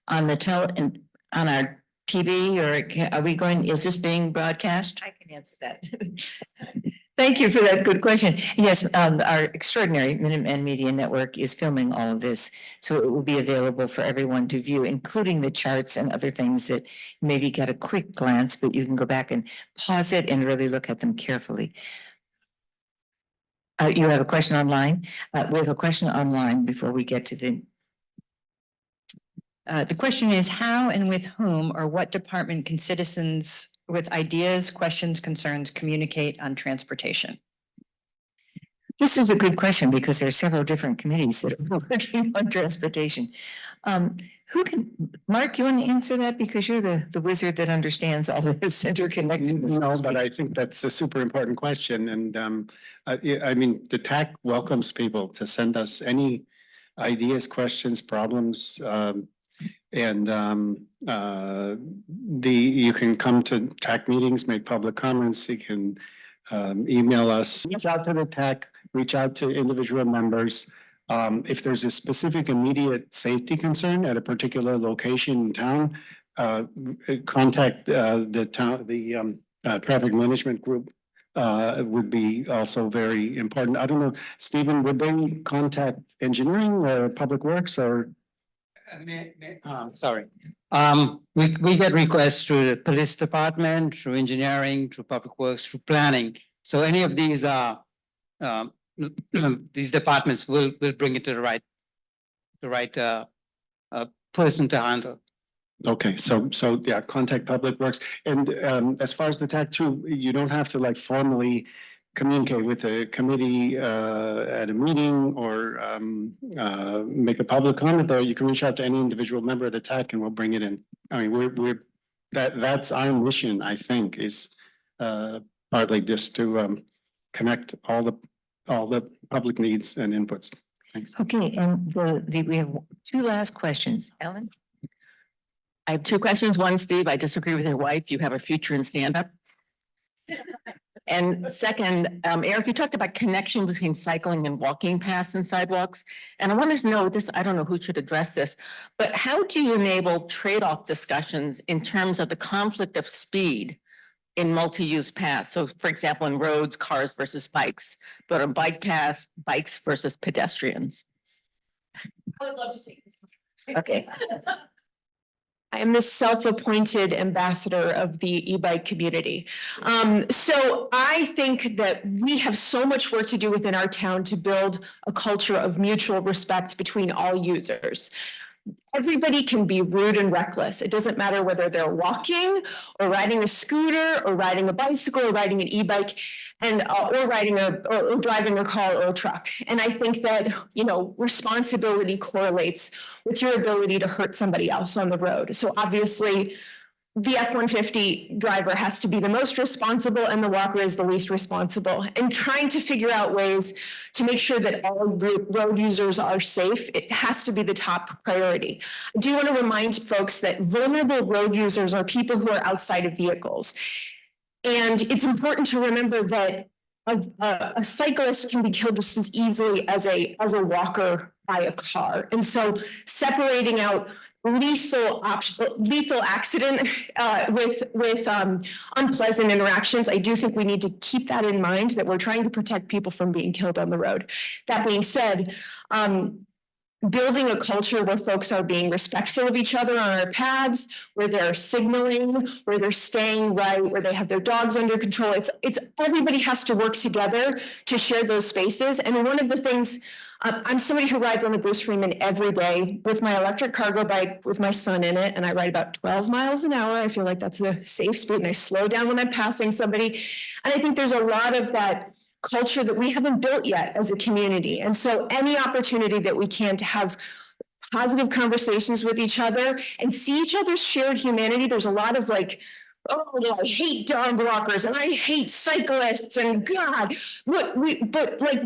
on the on our TV or are we going, is this being broadcast? I can answer that. Thank you for that good question. Yes, our extraordinary Minuteman Media Network is filming all of this. So it will be available for everyone to view, including the charts and other things that maybe get a quick glance, but you can go back and pause it and really look at them carefully. You have a question online? We have a question online before we get to The question is, how and with whom or what department can citizens with ideas, questions, concerns communicate on transportation? This is a good question because there are several different committees that are working on transportation. Who can, Mark, you want to answer that? Because you're the wizard that understands all of this interconnectedness. No, but I think that's a super important question. And I mean, the TAC welcomes people to send us any ideas, questions, problems. And you can come to TAC meetings, make public comments. You can email us, reach out to the TAC, reach out to individual members. If there's a specific immediate safety concern at a particular location in town, contact the traffic management group would be also very important. I don't know, Stephen, would they contact engineering or public works or? Sorry. We get requests through the police department, through engineering, through public works, through planning. So any of these departments will bring it to the right person to handle. Okay, so yeah, contact public works. And as far as the TAC too, you don't have to like formally communicate with the committee at a meeting or make a public comment, though. You can reach out to any individual member of the TAC and we'll bring it in. I mean, that's our mission, I think, is partly just to connect all the public needs and inputs. Thanks. Okay, and we have two last questions. Ellen? I have two questions. One, Steve, I disagree with your wife. You have a future in stand-up. And second, Eric, you talked about connection between cycling and walking paths and sidewalks. And I wanted to know this, I don't know who should address this, but how do you enable trade-off discussions in terms of the conflict of speed in multi-use paths? So for example, in roads, cars versus bikes, but on bike paths, bikes versus pedestrians. I would love to take this one. Okay. I am the self-appointed ambassador of the e-bike community. So I think that we have so much work to do within our town to build a culture of mutual respect between all users. Everybody can be rude and reckless. It doesn't matter whether they're walking or riding a scooter or riding a bicycle or riding an e-bike and or driving a car or a truck. And I think that, you know, responsibility correlates with your ability to hurt somebody else on the road. So obviously, the F-150 driver has to be the most responsible and the walker is the least responsible. And trying to figure out ways to make sure that all road users are safe, it has to be the top priority. I do want to remind folks that vulnerable road users are people who are outside of vehicles. And it's important to remember that a cyclist can be killed just as easily as a walker by a car. And so separating out lethal accident with unpleasant interactions. I do think we need to keep that in mind, that we're trying to protect people from being killed on the road. That being said, building a culture where folks are being respectful of each other on our paths, where they're signaling, where they're staying right, where they have their dogs under control. It's everybody has to work together to share those spaces. And one of the things, I'm somebody who rides on the Bruce Freeman every day with my electric cargo bike with my son in it, and I ride about 12 miles an hour. I feel like that's a safe speed, and I slow down when I'm passing somebody. And I think there's a lot of that culture that we haven't built yet as a community. And so any opportunity that we can to have positive conversations with each other and see each other's shared humanity, there's a lot of like oh, I hate dog walkers and I hate cyclists and God, but like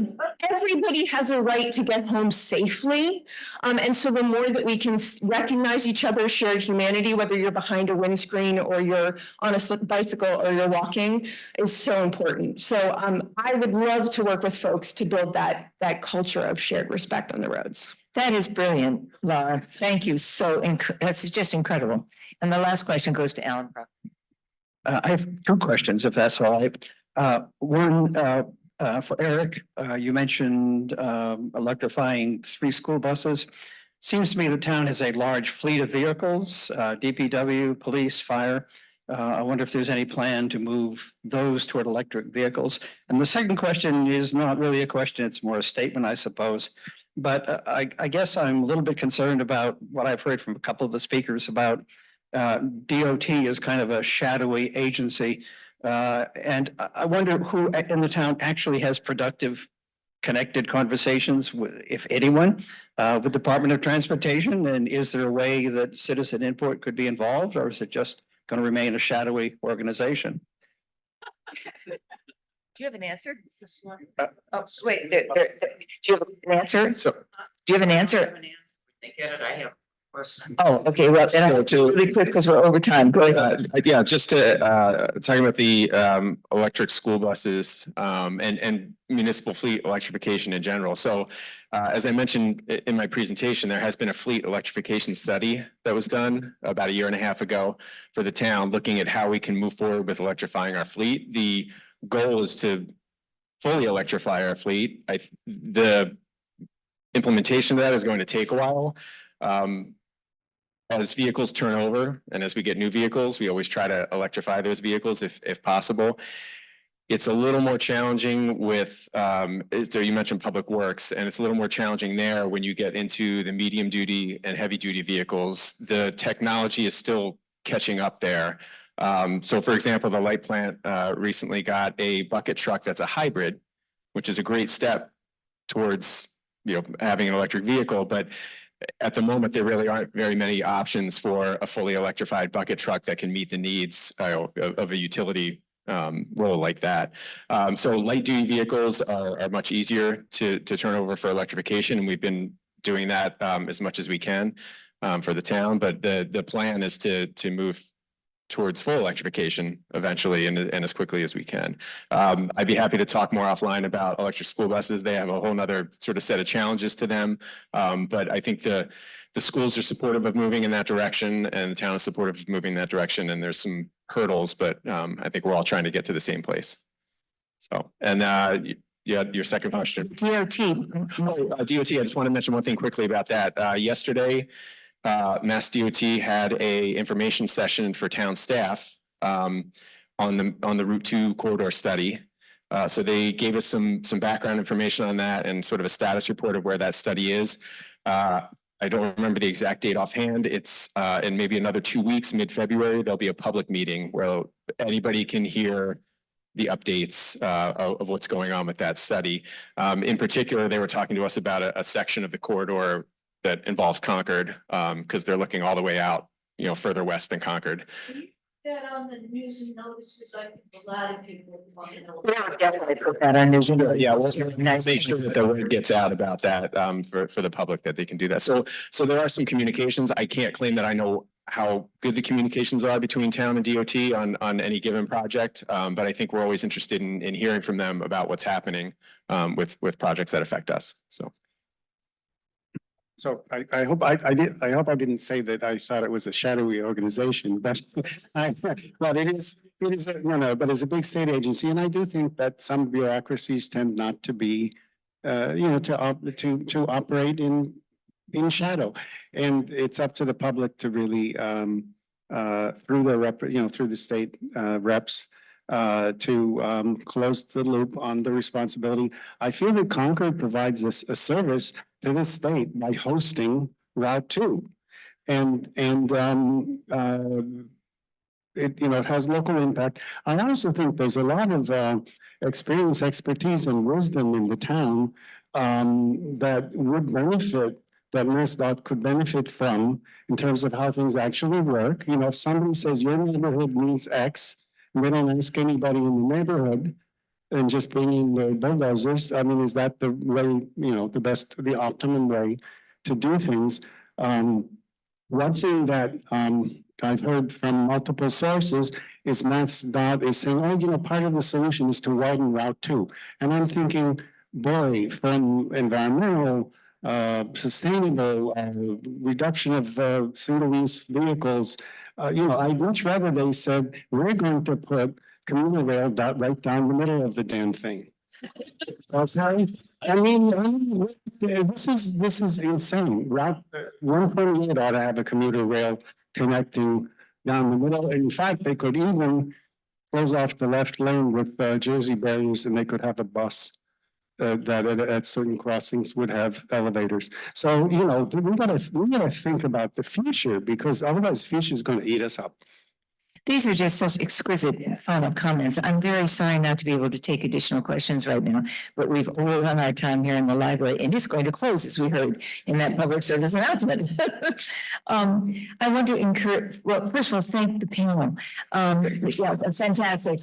everybody has a right to get home safely. And so the more that we can recognize each other's shared humanity, whether you're behind a windscreen or you're on a bicycle or you're walking, is so important. So I would love to work with folks to build that culture of shared respect on the roads. That is brilliant, Laura. Thank you. That's just incredible. And the last question goes to Alan. I have two questions, if that's all right. One, for Eric, you mentioned electrifying 3 school buses. Seems to me the town has a large fleet of vehicles, DPW, police, fire. I wonder if there's any plan to move those toward electric vehicles. And the second question is not really a question, it's more a statement, I suppose. But I guess I'm a little bit concerned about what I've heard from a couple of the speakers about DOT is kind of a shadowy agency. And I wonder who in the town actually has productive connected conversations with, if anyone, with Department of Transportation? And is there a way that citizen input could be involved, or is it just going to remain a shadowy organization? Do you have an answer? Oh, wait, do you have an answer? So, Do you have an answer? Get it, I have. Oh, okay, well, then I'll do it really quick because we're over time. Go ahead. yeah, just to talking about the electric school buses and municipal fleet electrification in general. So as I mentioned in my presentation, there has been a fleet electrification study that was done about 1.5 years ago for the town, looking at how we can move forward with electrifying our fleet. The goal is to fully electrify our fleet. The implementation of that is going to take a while. As vehicles turn over and as we get new vehicles, we always try to electrify those vehicles if possible. It's a little more challenging with, so you mentioned public works, and it's a little more challenging there when you get into the medium duty and heavy duty vehicles. The technology is still catching up there. So for example, the light plant recently got a bucket truck that's a hybrid, which is a great step towards having an electric vehicle, but at the moment, there really aren't very many options for a fully electrified bucket truck that can meet the needs of a utility role like that. So light duty vehicles are much easier to turn over for electrification, and we've been doing that as much as we can for the town. But the plan is to move towards full electrification eventually and as quickly as we can. I'd be happy to talk more offline about electric school buses. They have a whole nother sort of set of challenges to them. But I think the schools are supportive of moving in that direction, and the town is supportive of moving in that direction. And there's some hurdles, but I think we're all trying to get to the same place. So, and yeah, your second question. DOT. DOT, I just want to mention one thing quickly about that. Yesterday, Mass DOT had a information session for town staff on the Route 2 corridor study. So they gave us some background information on that and sort of a status report of where that study is. I don't remember the exact date offhand. It's in maybe another 2 weeks, mid-February, there'll be a public meeting where anybody can hear the updates of what's going on with that study. In particular, they were talking to us about a section of the corridor that involves Concord, because they're looking all the way out, further west than Concord. That on the news and notices, I think a lot of people want to know. Yeah, definitely put that on news. Yeah, we'll make sure that the word gets out about that for the public, that they can do that. So there are some communications. I can't claim that I know how good the communications are between town and DOT on any given project, but I think we're always interested in hearing from them about what's happening with projects that affect us. So I hope I didn't say that I thought it was a shadowy organization, but but it is but it's a big state agency, and I do think that some bureaucracies tend not to be to operate in shadow, and it's up to the public to really through the through the state reps to close the loop on the responsibility. I feel that Concord provides us a service to the state by hosting Route 2, and it has local impact. I also think there's a lot of experience, expertise, and wisdom in the town that would benefit that MassDOT could benefit from in terms of how things actually work. You know, if somebody says your neighborhood needs X, and they don't ask anybody in the neighborhood and just bring in the bulldozers, I mean, is that the way, you know, the optimum way to do things? One thing that I've heard from multiple sources is MassDOT is saying, oh, you know, part of the solution is to widen Route 2. And I'm thinking, boy, from environmental, sustainable, reduction of single-use vehicles, you know, I'd much rather they said, we're going to put commuter rail right down the middle of the damn thing. Okay, I mean, this is insane. Route 128 ought to have a commuter rail connecting down the middle. In fact, they could even close off the left lane with Jersey barriers, and they could have a bus that at certain crossings would have elevators. So, you know, we gotta think about the future, because otherwise the future is going to eat us up. These are just such exquisite final comments. I'm very sorry not to be able to take additional questions right now, but we've overrun our time here in the library, and it's going to close, as we heard in that public service announcement. I want to encourage, well, first of all, thank the panel. Yeah, fantastic.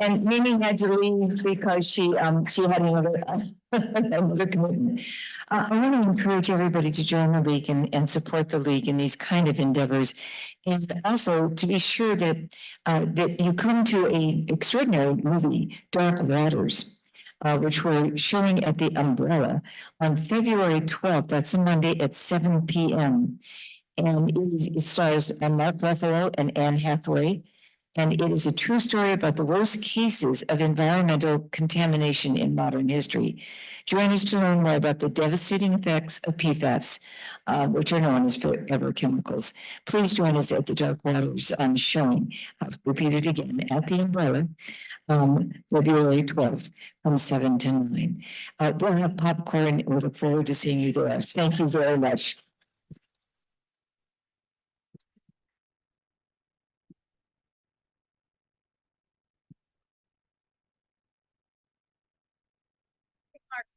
And Mimi had to leave because she had another commitment. I want to encourage everybody to join the league and support the league in these kind of endeavors. And also to be sure that that you come to an extraordinary movie, Dark Waters, which we're showing at the Umbrella on February 12th. That's a Monday at 7 p.m. And it stars Mark Ruffalo and Anne Hathaway. And it is a true story about the worst cases of environmental contamination in modern history. Join us to learn more about the devastating effects of PFAS, which are known as forever chemicals. Please join us at the Dark Waters showing. I'll repeat it again, at the Umbrella, February 12th from 7 to 9. We'll have popcorn. We look forward to seeing you there. Thank you very much.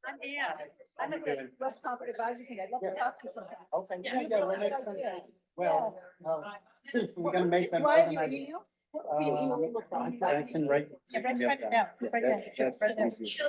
I'm Ann. I'm at the West Concord Advisory Committee. I'd love to talk to you sometime. Okay, Yeah, we're gonna make well, we're gonna make them. Why do you email? Can you email me? I can write. Yeah, right now. Right now. That's easy.